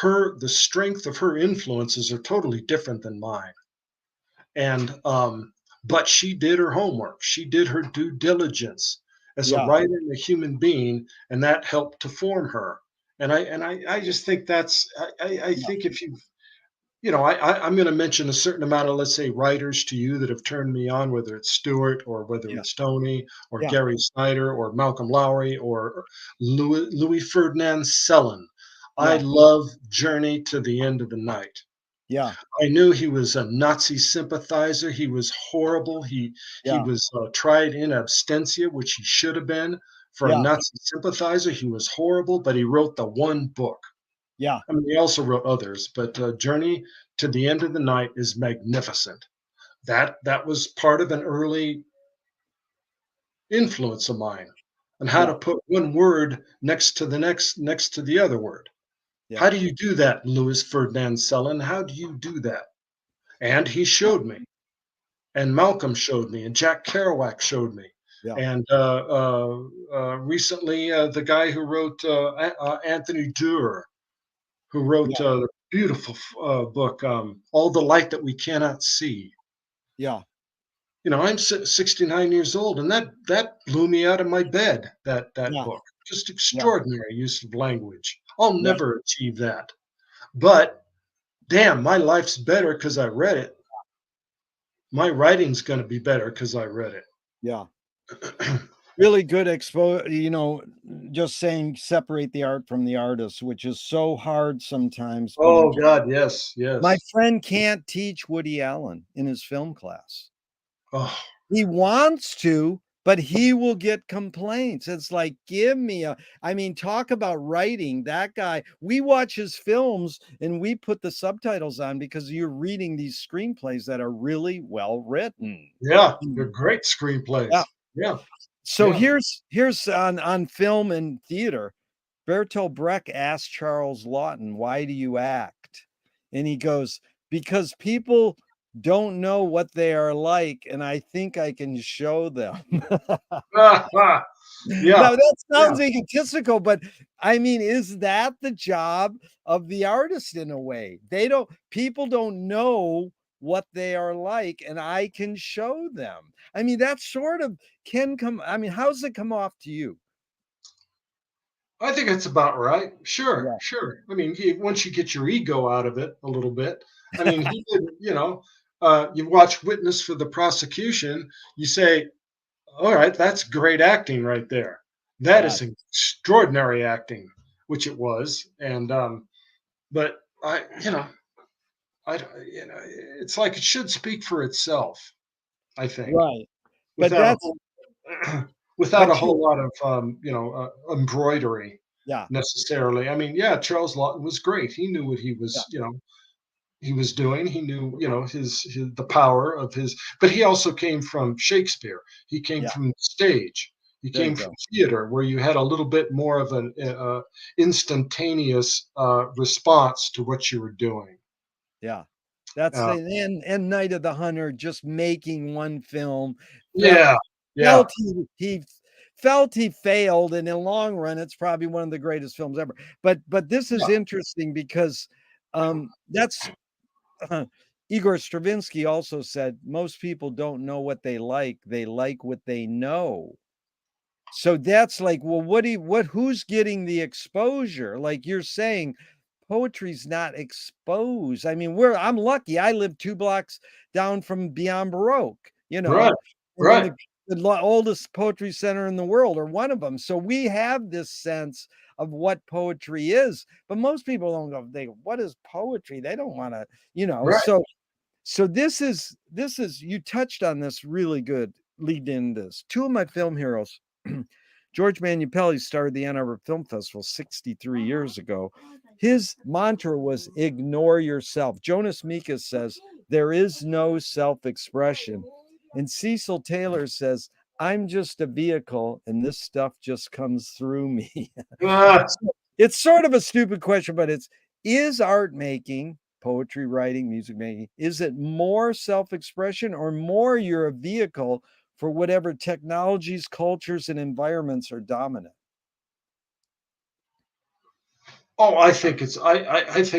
S2: the strength of her influences are totally different than mine. And but she did her homework. She did her due diligence as a
S1: yeah,
S2: writer and a human being, and that helped to form her. And I just think I
S1: yeah,
S2: think if I'm going to mention a certain amount of, let's say, writers to you that have turned me on, whether it's Stewart or whether
S1: yeah,
S2: it's Tony or
S1: yeah,
S2: Gary Snyder or Malcolm Lowry or Louis Ferdinand Sellon. I
S1: yeah,
S2: love Journey to the End of the Night.
S1: yeah,
S2: I knew he was a Nazi sympathizer. He was horrible. He
S1: yeah,
S2: was tried in absentia, which he should have been for a
S1: yeah,
S2: Nazi sympathizer. He was horrible, but he wrote the one book.
S1: yeah,
S2: I mean, he also wrote others, but Journey to the End of the Night is magnificent. That was part of an early influence of mine on how to
S1: yeah,
S2: put one word next to the other word.
S1: yeah,
S2: How do you do that, Louis Ferdinand Sellon? How do you do that? And he showed me, and Malcolm showed me, and Jack Kerouac showed me,
S1: yeah,
S2: and recently the guy who wrote Anthony Doerr, who wrote
S1: yeah,
S2: the beautiful book, All the Light That We Cannot See.
S1: yeah,
S2: You know, I'm 69 years old, and that blew me out of my bed. That
S1: yeah,
S2: book, just
S1: yeah,
S2: extraordinary use of language. I'll
S1: yeah,
S2: never achieve that, but damn, my life's better because I read it. My writing's going to be better because I read
S1: yeah.
S2: it.
S1: Really good just saying separate the art from the artist, which is so hard sometimes, but
S2: Oh God, yes,
S1: my
S2: yes.
S1: friend can't teach Woody Allen in his film class.
S2: Oh,
S1: He wants to, but he will get complaints. It's like, give me a I mean, talk about writing. That guy, we watch his films and we put the subtitles on because you're reading these screenplays that are really well written.
S2: yeah, they're
S1: Mm.
S2: great
S1: Yeah.
S2: screenplays. Yeah,
S1: So
S2: yeah.
S1: here's on film and theater. Bertolt Brecht asked Charles Lawton, "Why do you act?" And he goes, "Because people don't know what they are like, and I think I can show them."
S2: Yeah,
S1: Now that
S2: yeah.
S1: sounds egotistical, but I mean, is that the job of the artist in a way? They don't people don't know what they are like, and I can show them. I mean, that sort of can come I mean, how's it come off to you?
S2: I think that's about right. Sure,
S1: Yeah.
S2: sure. I mean, once you get your ego out of it a little bit, I mean, he did, you watch Witness for the Prosecution, you say, all right, that's great acting right there. That
S1: Yeah.
S2: is extraordinary acting, which it was. And, but I, it's like it should speak for itself, I think,
S1: Right. But
S2: without a
S1: that's
S2: whole, without a
S1: but you
S2: whole lot of, embroidery
S1: yeah,
S2: necessarily. I mean, yeah, Charles Lawton was great. He knew what
S1: yeah,
S2: he was doing. He knew, his the power of his. But he also came from Shakespeare. He came
S1: yeah.
S2: from stage. He
S1: There you
S2: came from
S1: go.
S2: theater, where you had a little bit more of an instantaneous response to what you were doing.
S1: Yeah. That's
S2: Uh,
S1: the and Night of the Hunter just making one film felt
S2: yeah, yeah,
S1: felt he felt he failed, and in the long run, it's probably one of the greatest films ever. But this is
S2: yeah,
S1: interesting because, that's Igor Stravinsky also said, "Most people don't know what they like what they know." So that's like, well, what who's getting the exposure? Like you're saying, poetry's not exposed. I mean, I'm lucky. I live 2 blocks down from Beyond Baroque,
S2: right,
S1: and then
S2: right,
S1: the oldest poetry center in the world, or one of them. So we have this sense of what poetry is, but most people don't go, what is poetry? They don't wanna,
S2: right.
S1: so this is you touched on this really good lead in this. Two of my film heroes, George Manupelli started the Ann Arbor Film Festival 63 years ago. His mantra was ignore yourself. Jonas Mekas says there is no self-expression. And Cecil Taylor says, I'm just a vehicle and this stuff just comes through me.
S2: Uh,
S1: So, it's sort of a stupid question, but is art making, poetry writing, music making, is it more self-expression or more you're a vehicle for whatever technologies, cultures, and environments are dominant?
S2: oh, I think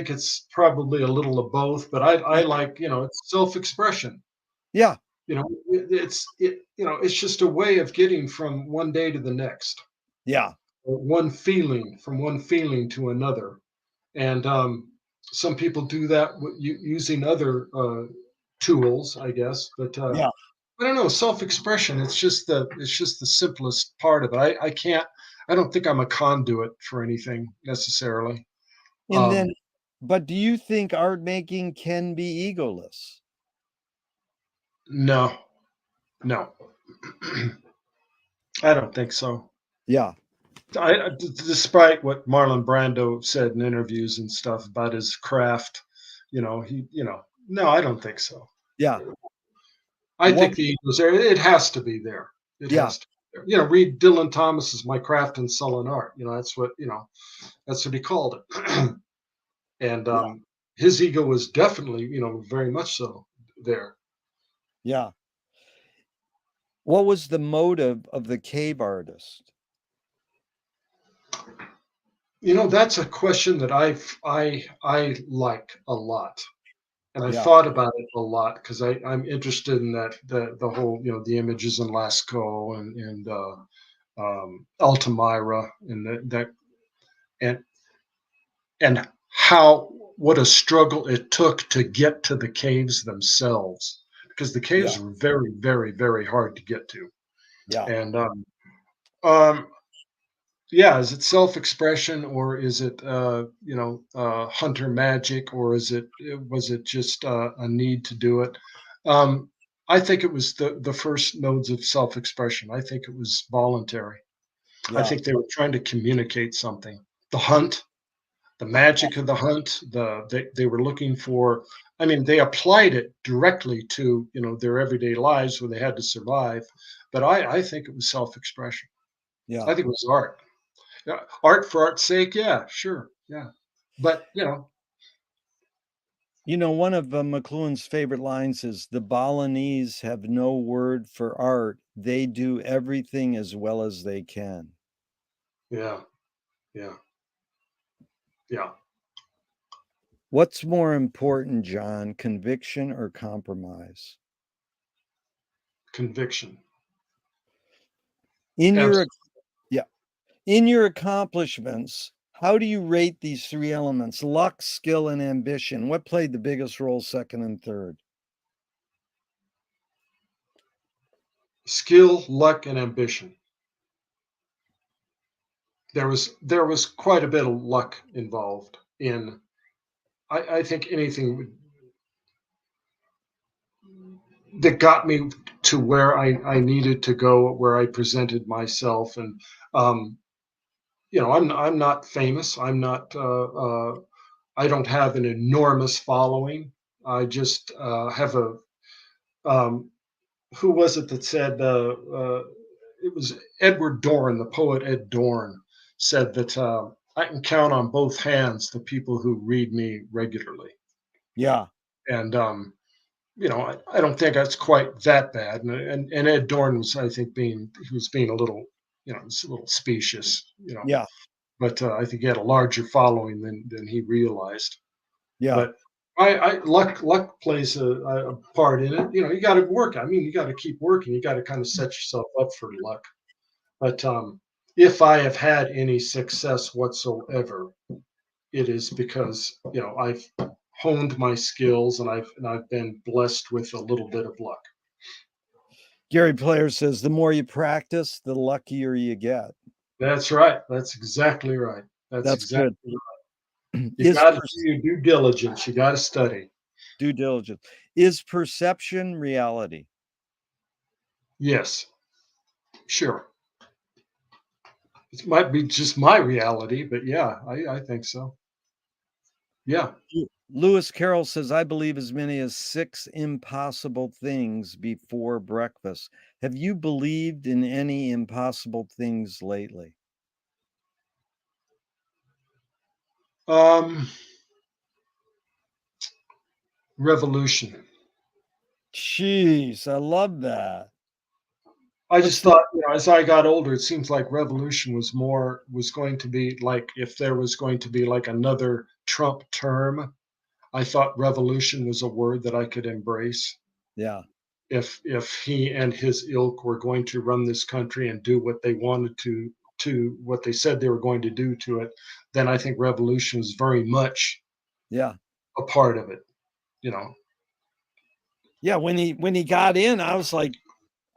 S2: it's probably a little of both, but I
S1: Okay.
S2: like, it's self-expression.
S1: Yeah,
S2: It's just a way of getting from one day to the next,
S1: yeah,
S2: or one feeling from one feeling to another. And some people do that using other tools, I guess. But
S1: yeah.
S2: I don't know, self-expression. It's just the simplest part of it. I can't. I don't think I'm a conduit for anything necessarily.
S1: And
S2: Um,
S1: then, but do you think art making can be egoless?
S2: no, no, I don't think so.
S1: Yeah,
S2: Despite what Marlon Brando said in interviews and stuff about his craft, no, I don't think so.
S1: yeah.
S2: I
S1: What?
S2: think the ego's there. It has to be there. It
S1: Yeah,
S2: has to be there. Read Dylan Thomas's My Craft and Sullen Art. That's what he called it. And
S1: yeah,
S2: his ego was definitely, very much so there.
S1: yeah. What was the motive of the cave artist?
S2: That's a question that I like a lot. And I
S1: Yeah,
S2: thought about it a lot because I'm interested in that the whole the images in Lascaux and Altamira and that and and how what a struggle it took to get to the caves themselves, because the
S1: yeah,
S2: caves were very, very, very hard to get to.
S1: yeah,
S2: And um, Yeah, is it self-expression or is it, hunter magic, or was it just a need to do it? Um, I think it was the first nodes of self-expression. I think it was voluntary. I
S1: Yeah.
S2: think they were trying to communicate something. The hunt, the magic of the hunt, they were looking for. I mean, they applied it directly to their everyday lives where they had to survive. But I think it was self-expression.
S1: Yeah.
S2: I think it was art. Yeah, art for art's sake, yeah, sure, yeah. But,
S1: One of McLuhan's favorite lines is the Balinese have no word for art. They do everything as well as they can.
S2: yeah, yeah, yeah,
S1: What's more important, John, conviction or compromise?
S2: conviction.
S1: In your
S2: Absolutely.
S1: yeah, in your accomplishments, how do you rate these three elements? Luck, skill, and ambition. What played the biggest role second and third?
S2: Skill, luck, and ambition. There was quite a bit of luck involved in I think anything that got me to where I needed to go, where I presented myself, and um, I'm not famous. I don't have an enormous following. I just have a um, who was it that said it was Edward Dorn, the poet Ed Dorn, said that I can count on both hands the people who read me regularly,
S1: Yeah,
S2: and I don't think that's quite that bad. And Ed Dorn was, I think, being a little, it's a little specious,
S1: yeah,
S2: but I think he had a larger following than he realized.
S1: yeah.
S2: But luck plays a part in it. You got to work. I mean, you got to keep working. You got to kind of set yourself up for luck. But if I have had any success whatsoever, it is because I've honed my skills and I've been blessed with a little bit of luck.
S1: Gary Player says the more you practice, the luckier you get.
S2: That's right. That's exactly right. That's
S1: That's
S2: exactly
S1: good.
S2: right. You
S1: Is
S2: got to do your due diligence. You got to study.
S1: due diligence. Is perception reality?
S2: Yes, sure. It might be just my reality, but yeah, I think so. Yeah.
S1: Lewis Carroll says, I believe as many as six impossible things before breakfast. Have you believed in any impossible things lately?
S2: Um, revolution.
S1: Jeez, I love that.
S2: I
S1: What's
S2: just
S1: the
S2: thought, as I got older, it seems like revolution was going to be like if there was going to be like another Trump term. I thought revolution was a word that I could embrace.
S1: yeah,
S2: If he and his ilk were going to run this country and do what they wanted to what they said they were going to do to it, then I think revolution is very much
S1: yeah.
S2: a part of it. You know,
S1: Yeah, when he got in, I was like,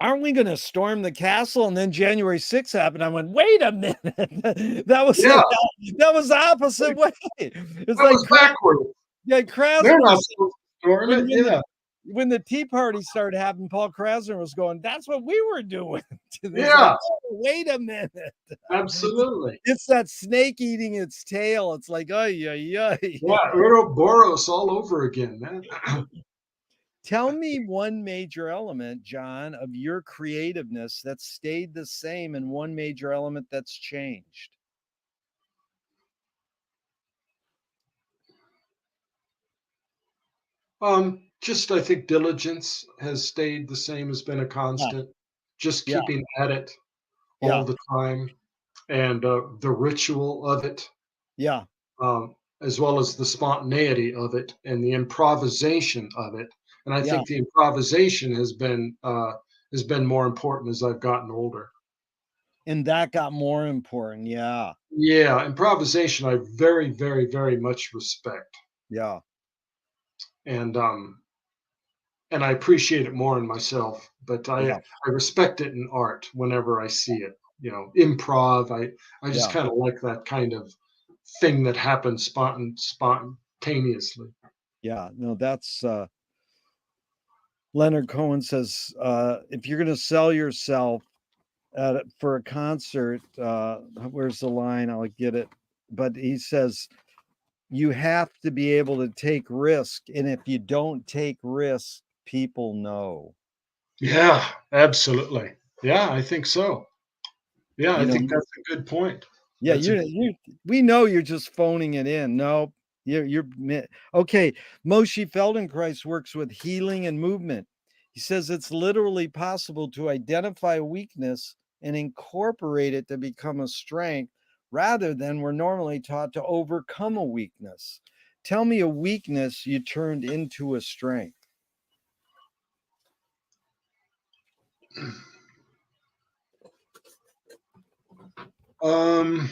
S1: aren't we gonna storm the castle? And then January 6th happened. I went, wait a minute.
S2: yeah,
S1: That was the opposite way. It's
S2: that
S1: like
S2: was backwards.
S1: yeah,
S2: They're
S1: Krasner
S2: not
S1: was
S2: supposed to storm
S1: when
S2: it.
S1: when the
S2: Yeah,
S1: when the Tea Party started happening, Paul Krasner was going, "That's what we were doing." It's like,
S2: yeah,
S1: oh, wait a minute.
S2: absolutely.
S1: It's that snake eating its tail. It's like, oh yeah,
S2: Yeah,
S1: yeah.
S2: Ouroboros all over again, man.
S1: Tell me one major element, John, of your creativeness that stayed the same and one major element that's changed.
S2: Just I think diligence has stayed the same, has been a
S1: Yeah,
S2: constant. Just
S1: yeah,
S2: keeping at it all
S1: yeah,
S2: the time, and the ritual of it,
S1: yeah,
S2: as well as the spontaneity of it and the improvisation of it. And I
S1: yeah.
S2: think the improvisation has been more important as I've gotten older.
S1: And that got more important. Yeah,
S2: Yeah, improvisation I very, very, very much respect,
S1: yeah,
S2: and I appreciate it more in myself. But I
S1: yeah.
S2: I respect it in art whenever I see it. improv. I just
S1: Yeah.
S2: kind of like that kind of thing that happens spontaneously.
S1: Yeah. No, that's Leonard Cohen says, if you're going to sell yourself for a concert, where's the line? I'll get it. But he says, you have to be able to take risk. And if you don't take risk, people know.
S2: Yeah, absolutely. Yeah, I think so. Yeah, I
S1: You know,
S2: think that's a good point.
S1: yeah,
S2: That's a
S1: you we know you're just phoning it in. No, okay. Moshe Feldenkrais works with healing and movement. He says it's literally possible to identify a weakness and incorporate it to become a strength rather than we're normally taught to overcome a weakness. Tell me a weakness you turned into a strength.
S2: um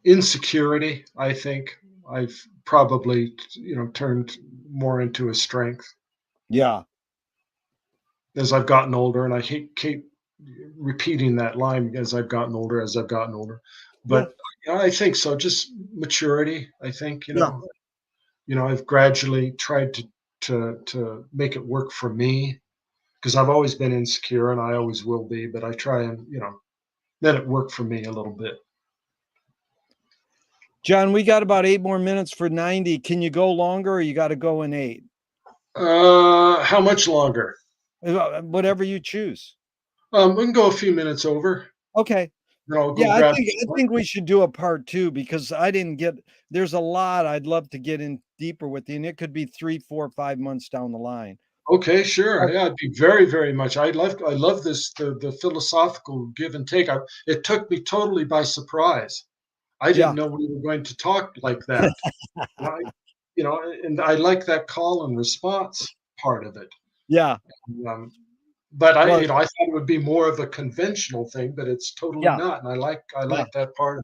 S2: insecurity, I think I've probably, turned more into a strength
S1: Yeah.
S2: as I've gotten older, and I keep repeating that line, as I've gotten older.
S1: Yeah.
S2: But yeah, I think so. Just maturity. I think
S1: Yeah.
S2: I've gradually tried to make it work for me because I've always been insecure and I always will be. But I try and let it work for me a little bit.
S1: John, we got about 8 more minutes for 90. Can you go longer or you got to go in 8?
S2: How much longer?
S1: Whatever you choose.
S2: We can go a few minutes over.
S1: Okay.
S2: Then I'll
S1: Yeah,
S2: go grab
S1: I
S2: some.
S1: think we should do a part 2 because I didn't get there's a lot I'd love to get in deeper with you, and it could be 3, 4, 5 months down the line.
S2: Okay, sure.
S1: Uh,
S2: Yeah, I'd be very, very much. I love this the philosophical give and take. It took me totally by surprise. I didn't
S1: yeah.
S2: know we were going to talk like that. And and I like that call and response part of it.
S1: Yeah.
S2: Um, but I,
S1: Well,
S2: I thought it would be more of a conventional thing, but it's totally
S1: yeah,
S2: not. And I
S1: yeah.
S2: like that part.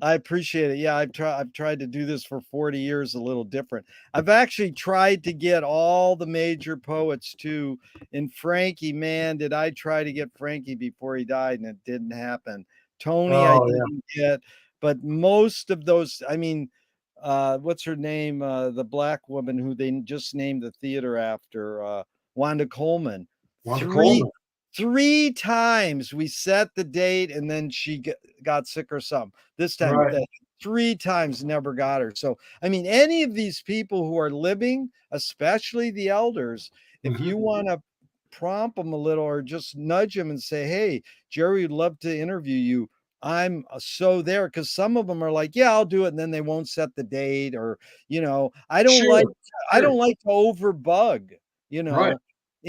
S1: I appreciate it. Yeah, I've tried to do this for 40 years a little different. I've actually tried to get all the major poets too. And Frankie, man, did I try to get Frankie before he died and it didn't happen. Tony, I
S2: Oh yeah,
S1: didn't get, but most of those, I mean, what's her name? The black woman who they just named the theater after, Wanda Coleman.
S2: Wanda
S1: Three
S2: Coleman.
S1: three times we set the date and then she got sick or something. This time,
S2: Right.
S1: 3 times, never got her. So, I mean, any of these people who are living, especially the elders, if
S2: Hmm.
S1: you wanna prompt them a little or just nudge them and say, "Hey, Jerry would love to interview you." I'm so there because some of them are like, "Yeah, I'll do it," and then they won't set the date or,
S2: Sure.
S1: I
S2: Sure.
S1: don't like to overbug, you
S2: Right.
S1: know?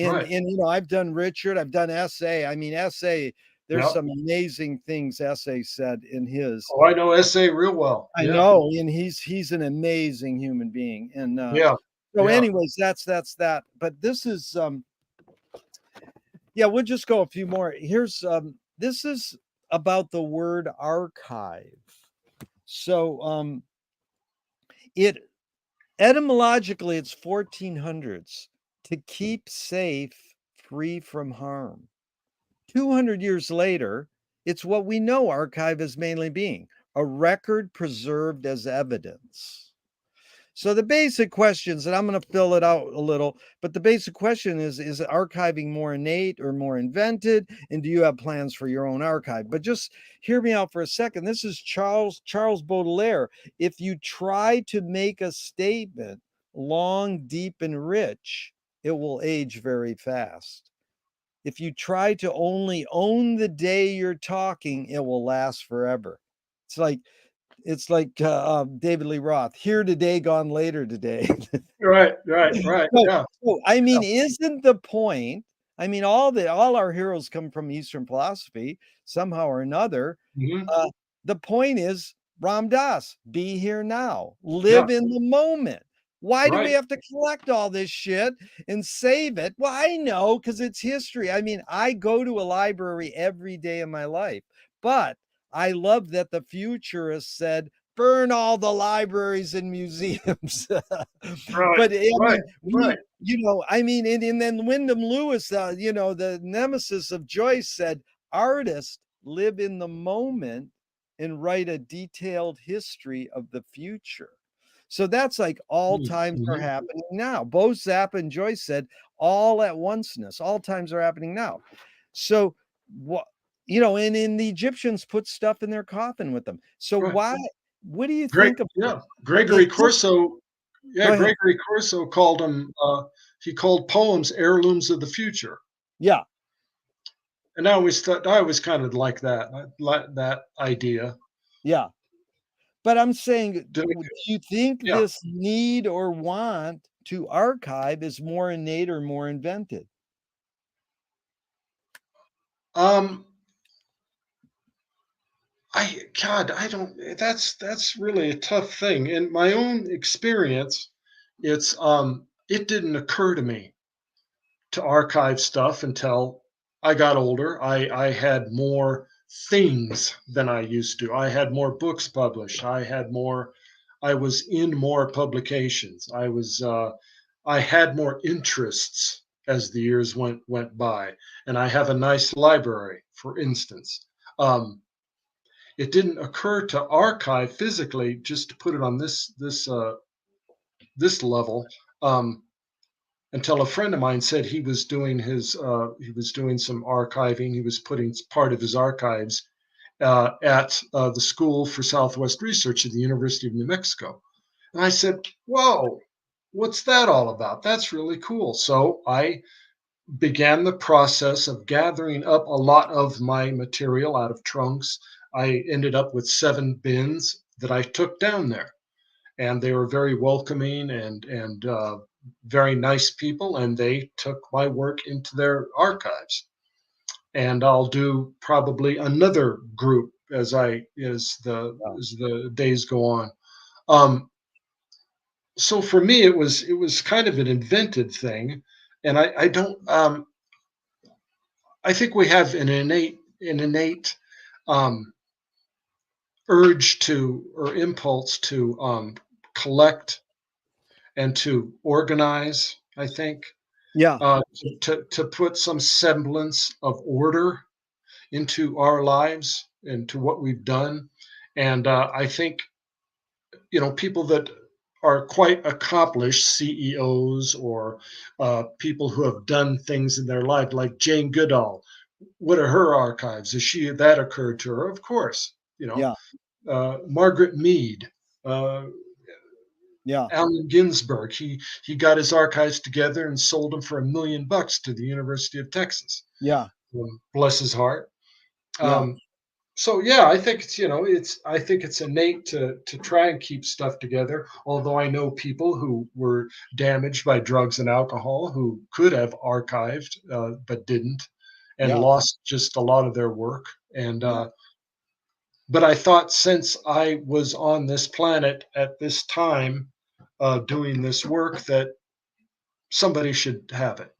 S2: Right.
S1: I've done Richard, I've done SA. I mean, SA, there's
S2: Yeah.
S1: some amazing things SA said in his.
S2: Oh, I know SA real well.
S1: I
S2: Yeah.
S1: know, and he's an amazing human being, and,
S2: Yeah.
S1: so
S2: Yeah.
S1: anyways, that's that, but this is, yeah, we'll just go a few more. Here's, this is about the word archive. So, it etymologically, it's 1400s, to keep safe, free from harm. 200 years later, it's what we know archive as mainly being a record preserved as evidence. So the basic questions, and I'm going to fill it out a little, but the basic question is archiving more innate or more invented? And do you have plans for your own archive? But just hear me out for a second. This is Charles Baudelaire. If you try to make a statement long, deep, and rich, it will age very fast. If you try to only own the day you're talking, it will last forever. It's like David Lee Roth, here today, gone later today.
S2: Right. Right. Right.
S1: So,
S2: Yeah.
S1: I
S2: Yeah.
S1: mean, isn't the point? I mean, all our heroes come from Eastern philosophy somehow or another.
S2: Hmm.
S1: Uh, the point is, Ram Dass, be here now,
S2: Yeah.
S1: live in the moment. Why do we
S2: Right.
S1: have to collect all this shit and save it? Well, I know because it's history. I mean, I go to a library every day of my life, but I love that the futurists said, burn all the libraries and museums.
S2: Right,
S1: But I
S2: right,
S1: mean,
S2: right.
S1: I mean, and then Wyndham Lewis, the nemesis of Joyce, said, "Artists live in the moment and write a detailed history of the future." So that's like all times are
S2: Mhm.
S1: happening now. Both Zappa and Joyce said all at onceness, all times are happening now. So what, and the Egyptians put stuff in their coffin with them. So
S2: Right.
S1: what do you
S2: Great,
S1: think of
S2: yeah.
S1: the
S2: Gregory Corso, yeah,
S1: go ahead.
S2: Gregory Corso called them. He called poems heirlooms of the future,
S1: Yeah,
S2: and I always kind of like that. I like that idea.
S1: yeah. But I'm saying,
S2: Did I-
S1: do you think
S2: Yeah.
S1: this need or want to archive is more innate or more invented?
S2: Um, I don't. That's really a tough thing. In my own experience, it didn't occur to me to archive stuff until I got older. I had more things than I used to. I had more books published. I was in more publications. I had more interests as the years went by. And I have a nice library, for instance. Um, it didn't occur to archive physically just to put it on this level. Um, until a friend of mine said he was doing some archiving. He was putting part of his archives at the School for Southwest Research at the University of New Mexico. And I said, "Whoa, what's that all about? That's really cool." So I began the process of gathering up a lot of my material out of trunks. I ended up with 7 bins that I took down there, and they were very welcoming and very nice people, and they took my work into their archives. And I'll do probably another group
S1: Yeah.
S2: as the days go on. Um, so for me, it was kind of an invented thing, and I don't. I think we have an innate um, urge to or impulse to collect and to organize. I think
S1: Yeah.
S2: to put some semblance of order into our lives and to what we've done. And I think people that are quite accomplished CEOs or people who have done things in their life, like Jane Goodall. What are her archives? Is she that occurred to her? Of course.
S1: Yeah.
S2: Margaret Mead, uh,
S1: Yeah.
S2: Allen Ginsberg. He got his archives together and sold them for $1 million to the University of Texas.
S1: Yeah.
S2: Bless his heart.
S1: Yeah.
S2: Um, so yeah, I think it's innate to try and keep stuff together. Although I know people who were damaged by drugs and alcohol who could have archived but didn't, and
S1: Yeah.
S2: lost just a lot of their work. And
S1: Yeah.
S2: but I thought since I was on this planet at this time doing this work that somebody should have it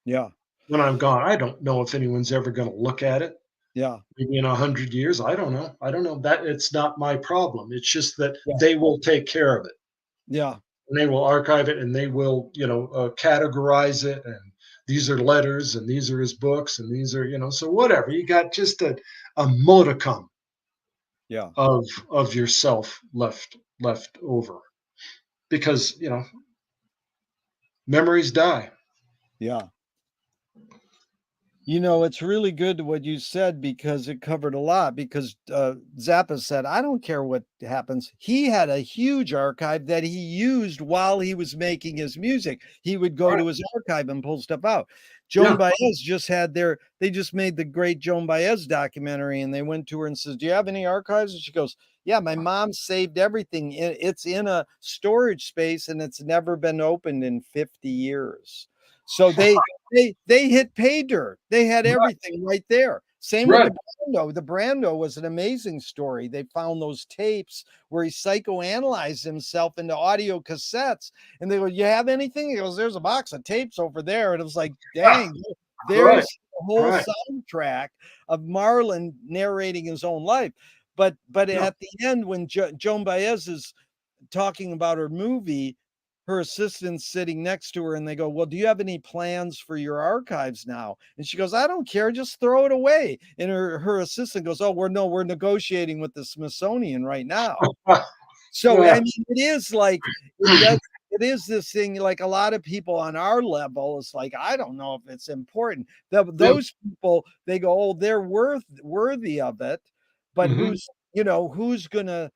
S1: Yeah.
S2: when I'm gone. I don't know if anyone's ever going to look at it.
S1: Yeah.
S2: Maybe in 100 years, I don't know. I don't know. That it's not my problem. It's just that
S1: Yeah.
S2: they will take care of it
S1: Yeah.
S2: and they will archive it and they will, categorize it. And these are letters and these are his books and these are, so whatever. You got just a modicum
S1: Yeah.
S2: of yourself left over because memories die.
S1: Yeah. It's really good what you said because it covered a lot. Because Zappa said, "I don't care what happens." He had a huge archive that he used while he was making his music. He would go
S2: Right.
S1: to his archive and pull stuff out. Joan
S2: Yeah.
S1: Baez they just made the great Joan Baez documentary, and they went to her and says, "Do you have any archives?" And she goes, "Yeah, my mom saved everything. It's in a storage space, and it's never been opened in 50 years." So they hit pay dirt. They had
S2: Right.
S1: everything right there. Same with
S2: Right.
S1: the Brando. The Brando was an amazing story. They found those tapes where he psychoanalyzed himself into audio cassettes. And they go, "You have anything?" He goes, "There's a box of tapes over there." And it was like, dang,
S2: Right.
S1: there's the whole
S2: Right.
S1: soundtrack of Marlon narrating his own life. but
S2: Yeah.
S1: at the end, when Joan Baez is talking about her movie, her assistant's sitting next to her and they go, "Well, do you have any plans for your archives now?" And she goes, "I don't care, just throw it away." And her assistant goes, "Oh, we're negotiating with the Smithsonian right now." So
S2: Yeah.
S1: I mean, it is like it is this thing like a lot of people on our level is like, I don't know if it's important.
S2: Yeah.
S1: Those people, they go, "Oh, they're worthy of it." But
S2: Mhm.
S1: who's gonna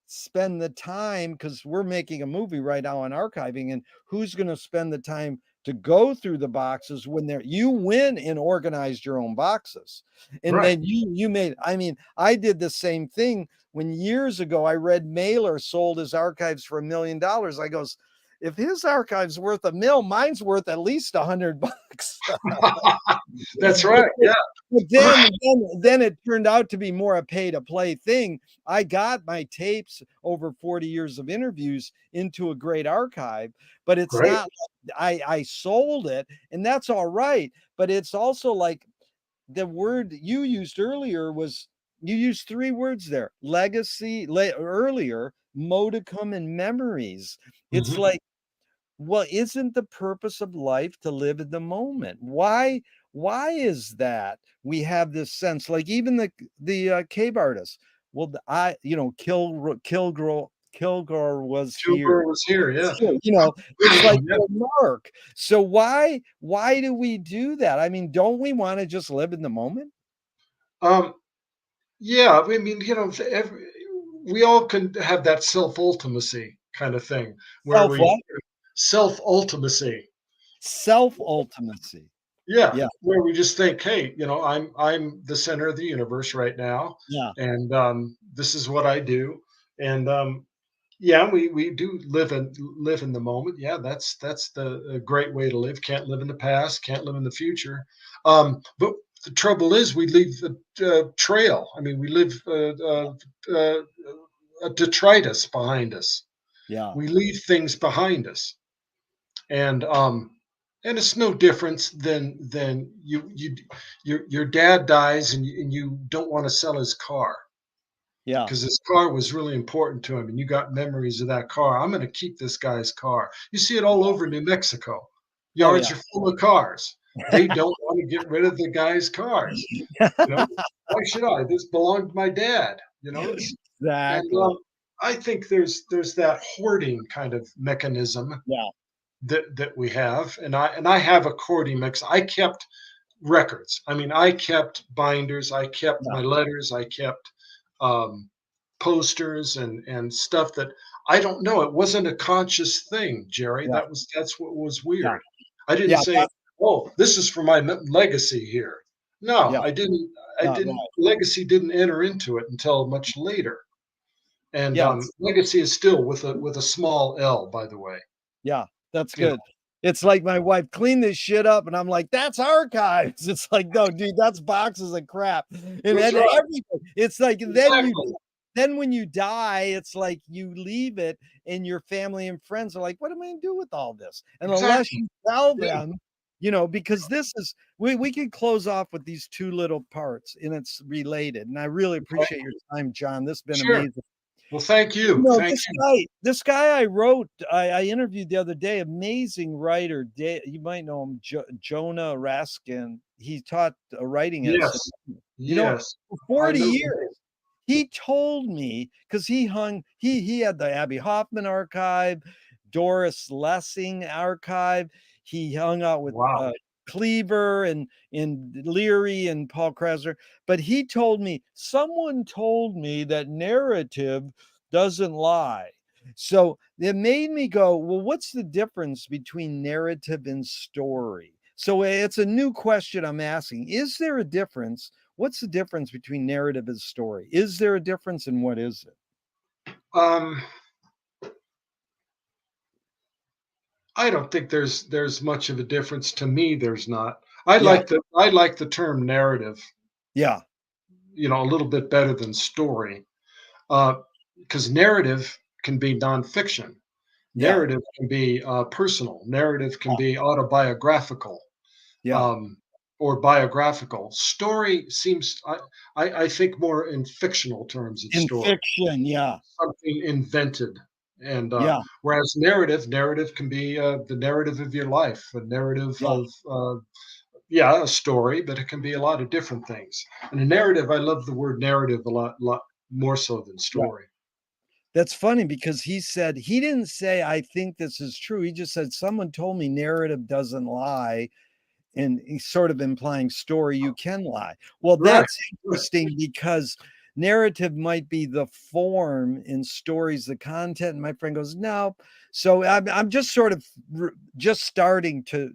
S1: spend the time because we're making a movie right now on archiving, and who's going to spend the time to go through the boxes when they're you win and organized your own boxes, and
S2: Right.
S1: then you made, I mean, I did the same thing when years ago I read Mailer sold his archives for $1 million. I goes, if his archive's worth a mill, mine's worth at least $100.
S2: That's
S1: But
S2: right. Yeah.
S1: then it turned out to be more a pay to play thing. I got my tapes over 40 years of interviews into a great archive, but it's
S2: Great.
S1: not like I sold it, and that's all right. But it's also like the word you used earlier was you used three words there: legacy, earlier, modicum, and memories. It's
S2: Mhm.
S1: like, well, isn't the purpose of life to live in the moment? Why is that we have this sense like even the cave artists? Well, I Kilgore was here.
S2: Kilgore was here. Yeah.
S1: It's like
S2: Yeah.
S1: a mark. So why do we do that? I mean, don't we want to just live in the moment?
S2: Um, yeah. I mean, we all can have that self ultimacy kind of thing where
S1: Self
S2: we
S1: what?
S2: self ultimacy.
S1: Self ultimacy.
S2: Yeah,
S1: Yeah,
S2: where we just think, hey, I'm the center of the universe right now,
S1: yeah,
S2: and this is what I do, and yeah, we do live in the moment. Yeah, that's the a great way to live. Can't live in the past, can't live in the future. But the trouble is, we leave a trail. I mean, we live a detritus behind us.
S1: yeah,
S2: We leave things behind us, and it's no difference than your dad dies and you don't want to sell his car
S1: yeah.
S2: because his car was really important to him and you got memories of that car. I'm going to keep this guy's car. You see it all over New Mexico.
S1: Oh
S2: Yards
S1: yeah.
S2: are full of cars. They don't want to get rid of the guy's cars. You know, why should I? This belonged to my dad. And
S1: Exactly.
S2: I think there's that hoarding kind of mechanism
S1: Yeah,
S2: that we have, and I have a Cordy mix. I kept records. I mean, I kept binders. I kept
S1: yeah,
S2: my letters. I kept um, posters and stuff that I don't know. It wasn't a conscious thing, Jerry.
S1: yeah,
S2: That's what was
S1: yeah,
S2: weird. I didn't
S1: yeah,
S2: say,
S1: that,
S2: "Oh, this is for my legacy here." No,
S1: yeah,
S2: I didn't. I
S1: yeah,
S2: didn't.
S1: right.
S2: Legacy didn't enter into it until much later. And
S1: Yeah,
S2: legacy is still with a small L, by the way.
S1: yeah, that's
S2: You
S1: good. It's like my wife, "Clean this shit up," and I'm like, "That's archives." It's like, "No, dude, that's boxes of crap." And
S2: That's
S1: then
S2: right.
S1: everything, it's like
S2: Exactly.
S1: then when you die, it's like you leave it and your family and friends are like, "What am I gonna do with all this?" And unless
S2: Exactly.
S1: you tell
S2: Yeah.
S1: them, because this is we can close off with these two little parts and it's related. And I really
S2: Okay.
S1: appreciate your time, John. This has been
S2: Sure.
S1: amazing.
S2: Well, thank you. Thank you.
S1: This guy I interviewed the other day, amazing writer. You might know him, Jonah Raskin. He taught writing at
S2: Yes.
S1: Sonoma.
S2: Yes.
S1: For
S2: I
S1: 40
S2: know the
S1: years,
S2: name.
S1: he told me because he had the Abby Hoffman archive, Doris Lessing archive. He hung out with
S2: Wow.
S1: Cleaver and Leary and Paul Krasner. But he told me someone told me that narrative doesn't lie. So it made me go, well, what's the difference between narrative and story? So it's a new question I'm asking. Is there a difference? What's the difference between narrative and story? Is there a difference and what is it?
S2: Um, I don't think there's much of a difference. To me, there's not.
S1: Yeah,
S2: I like the term narrative,
S1: yeah,
S2: a little bit better than story. Because narrative can be nonfiction.
S1: yeah,
S2: Narrative can be personal. Narrative can be autobiographical.
S1: yeah,
S2: Um, or biographical. Story seems, I think more in fictional terms of
S1: In
S2: story,
S1: fiction, yeah,
S2: something invented. And
S1: yeah,
S2: whereas narrative can be the narrative of your life, a narrative
S1: yeah,
S2: of yeah, a story, but it can be a lot of different things. And a narrative, I love the word narrative lot more so than
S1: yeah.
S2: story.
S1: That's funny because he said he didn't say, "I think this is true." He just said, "Someone told me narrative doesn't lie," and he's sort of implying story, you can lie. Well,
S2: Right,
S1: that's
S2: right.
S1: interesting because narrative might be the form in stories, the content. And my friend goes, "No." So I'm just sort of just starting to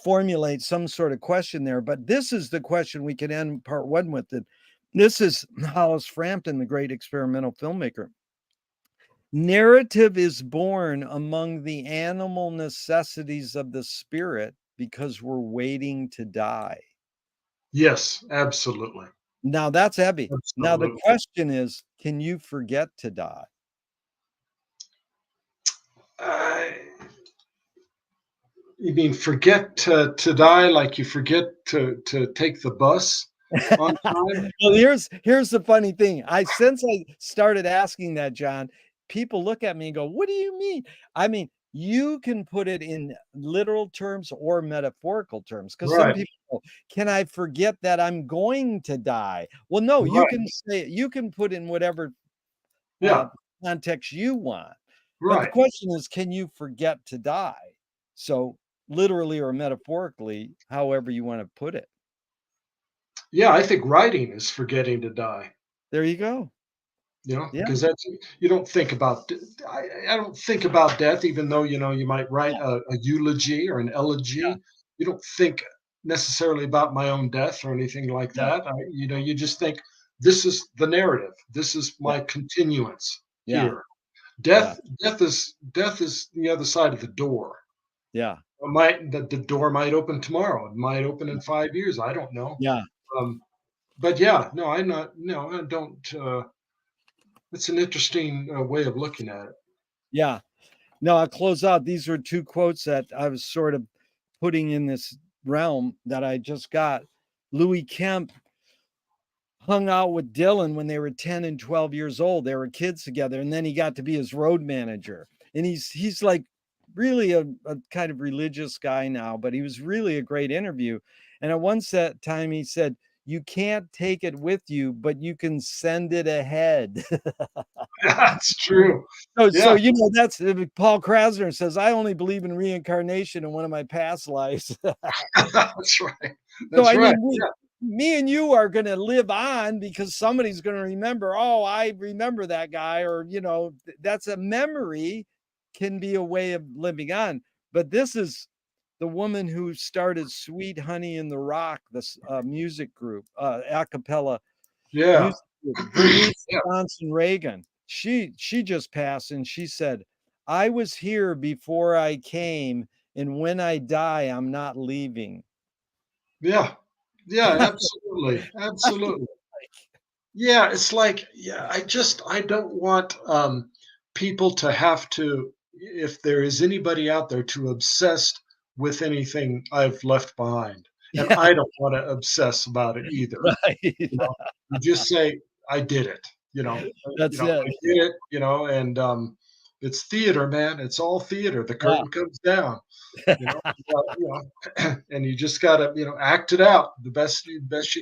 S1: formulate some sort of question there. But this is the question we can end part one with. It. This is Hollis Frampton, the great experimental filmmaker. Narrative is born among the animal necessities of the spirit because we're waiting to die.
S2: Yes, absolutely.
S1: Now that's heavy. Now the
S2: Absolutely.
S1: question is, can you forget to die?
S2: Uh, you mean forget to die like you forget to take the bus on time?
S1: Well, here's the funny thing. Since I started asking that, John, people look at me and go, "What do you mean?" I mean, you can put it in literal terms or metaphorical terms because some
S2: Right,
S1: people go, "Can I forget that I'm going to die?" Well, no,
S2: right.
S1: you can put in whatever uh,
S2: Yeah,
S1: context you want. But the
S2: right.
S1: question is, can you forget to die? So, literally or metaphorically, however you want to put it.
S2: Yeah, I think writing is forgetting to die.
S1: There you go. Yeah,
S2: Because that's you don't think about I don't think about death, even though you might write a eulogy or an
S1: yeah,
S2: elegy. You don't think necessarily about my own death or anything like
S1: yeah,
S2: that. You just think this is the narrative. This is
S1: yeah,
S2: my continuance
S1: yeah,
S2: here.
S1: yeah,
S2: Death is the other side of the door.
S1: yeah,
S2: The door might open tomorrow. It might open in 5 years. I don't know.
S1: yeah,
S2: Um, but yeah, no, I'm not. No, I don't. It's an interesting way of looking at it.
S1: yeah. No, I'll close out. These were two quotes that I was sort of putting in this realm that I just got. Louis Kemp hung out with Dylan when they were 10 and 12 years old. They were kids together, and then he got to be his road manager. And he's like really a kind of religious guy now, but he was really a great interview. And at one set time he said, "You can't take it with you, but you can send it ahead."
S2: That's true.
S1: So
S2: Yeah,
S1: you know that's Paul Krasner says, "I only believe in reincarnation in one of my past lives."
S2: that's right.
S1: So,
S2: That's
S1: I
S2: right.
S1: mean,
S2: Yeah,
S1: me and you are gonna live on because somebody's gonna remember, "Oh, I remember that guy," or, that's a memory can be a way of living on. But this is the woman who started Sweet Honey in the Rock, this, music group, a cappella
S2: yeah,
S1: music group, Bernice
S2: yeah,
S1: Johnson Reagan. She just passed, and she said, "I was here before I came, and when I die, I'm not leaving."
S2: yeah, yeah. Absolutely, absolutely. Yeah, it's like, yeah, I don't want people to have to, if there is anybody out there to obsess with anything I've left behind, and
S1: Yeah,
S2: I don't want to obsess about it either.
S1: right.
S2: You know, you just say, "I did it,"
S1: That's it.
S2: "I did it," and, it's theater, man, it's all theater, the
S1: Yeah.
S2: curtain comes down, and you just gotta, act it out the best you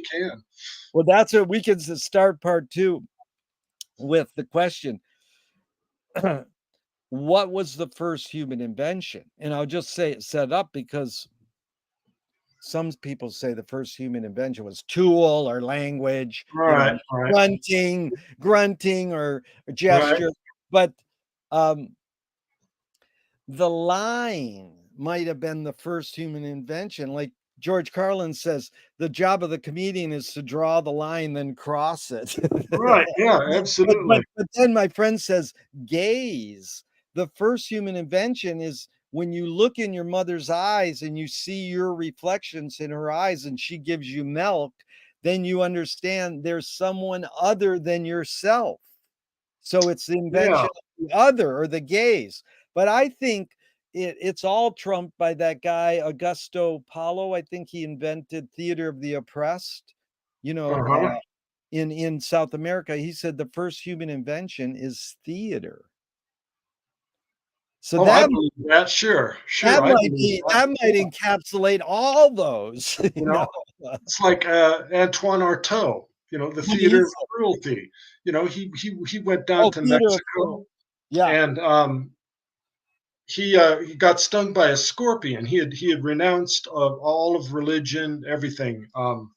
S2: can.
S1: Well, that's what we can start part 2 with the question, what was the first human invention? And I'll just say it set up because some people say the first human invention was tool or language,
S2: Right, right,
S1: grunting or
S2: right.
S1: gesture. But um, the line might have been the first human invention. Like George Carlin says, the job of the comedian is to draw the line, then cross it.
S2: Right, yeah,
S1: But but
S2: absolutely.
S1: but then my friend says, gaze. The first human invention is when you look in your mother's eyes and you see your reflections in her eyes and she gives you milk, then you understand there's someone other than yourself. So it's the
S2: Yeah,
S1: invention of the other or the gaze. But I think it's all trumped by that guy, Augusto Paulo. I think he invented theater of the oppressed, you know,
S2: Uh-huh.
S1: in South America. He said the first human invention is theater. So
S2: Oh, I believe that. Sure, sure, I believe that.
S1: that might
S2: Yeah,
S1: encapsulate all those,
S2: you
S1: you know?
S2: know, it's like, Antoine Artaud, the
S1: What
S2: theater of
S1: is it?
S2: cruelty. He went down
S1: Oh,
S2: to
S1: theater of cruel.
S2: Mexico,
S1: Yeah,
S2: and, he got stung by a scorpion. He had renounced, all of religion, everything, um,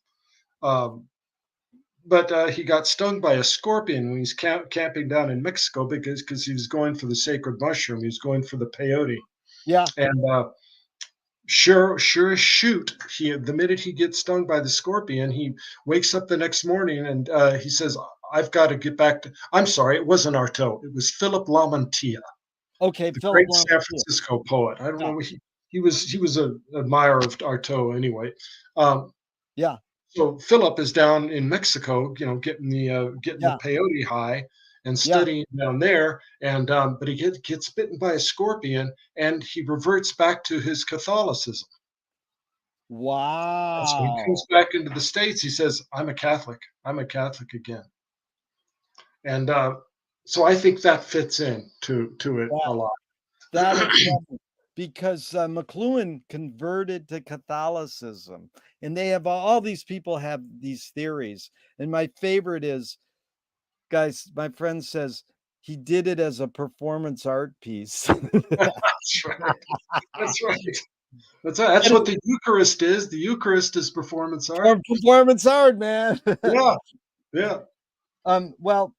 S2: but, he got stung by a scorpion when he's camping down in Mexico because he was going for the sacred mushroom. He was going for the peyote,
S1: yeah.
S2: and, sure as shoot, the minute he gets stung by the scorpion, he wakes up the next morning and, he says, "I've got to get back to." I'm sorry, it wasn't Artaud. It was Philip Lamantia,
S1: Okay,
S2: the
S1: Philip
S2: great San
S1: Lamar.
S2: Francisco poet. I don't
S1: Yeah,
S2: know. He was an admirer of Artaud anyway. Um,
S1: yeah,
S2: so Philip is down in Mexico, getting the
S1: yeah,
S2: peyote high and
S1: yeah.
S2: studying down there, and but he gets bitten by a scorpion, and he reverts back to his Catholicism. And so he comes
S1: Wow.
S2: back into the States. He says, "I'm a Catholic. I'm a Catholic again." And so I think that fits in to it a lot.
S1: That is funny because, McLuhan converted to Catholicism, and they have all these people have these theories, and my favorite is, guys, my friend says he did it as a performance art piece.
S2: That's right. That's right. That's
S1: That is
S2: what the Eucharist is. The Eucharist is performance art.
S1: performance art, man.
S2: Yeah, yeah,
S1: Well,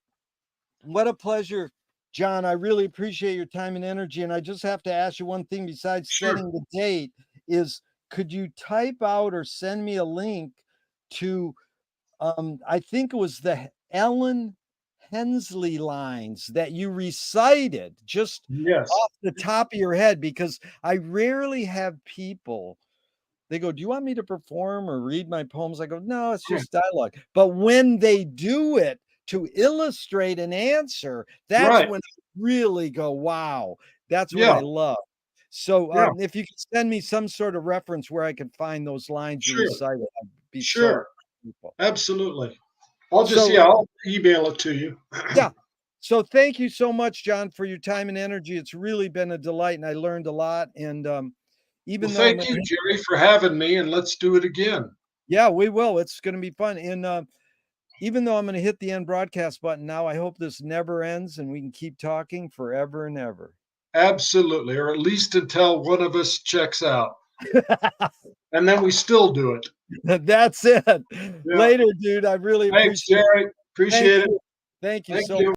S1: what a pleasure, John. I really appreciate your time and energy, and I just have to ask you one thing besides
S2: sure.
S1: setting the date is, could you type out or send me a link to, I think it was the Ellen Hensley lines that you recited just
S2: Yes.
S1: off the top of your head, because I rarely have people, they go, "Do you want me to perform or read my poems?" I go, "No, it's
S2: Yeah.
S1: just dialogue." But when they do it to illustrate an answer, that's
S2: Right.
S1: when I really go, "Wow." That's what I
S2: Yeah.
S1: love. So,
S2: Yeah.
S1: if you could send me some sort of reference where I could find those lines you
S2: Sure.
S1: recited, I'd be so
S2: Sure.
S1: grateful.
S2: Absolutely.
S1: So,
S2: I'll email it to you.
S1: yeah. So thank you so much, John, for your time and energy. It's really been a delight, and I learned a lot, and,
S2: Well,
S1: even though I'm
S2: thank
S1: gonna,
S2: you, Jerry, for having me, and let's do it again.
S1: yeah, we will. It's gonna be fun, and, even though I'm gonna hit the end broadcast button now, I hope this never ends and we can keep talking forever and ever.
S2: Absolutely, or at least until one of us checks out, and then we still do it.
S1: That's it.
S2: Yeah.
S1: Later, dude. I really
S2: Thanks,
S1: appreciate it.
S2: Jerry.
S1: Thank
S2: Appreciate it.
S1: you. Thank you
S2: Thank
S1: so
S2: you.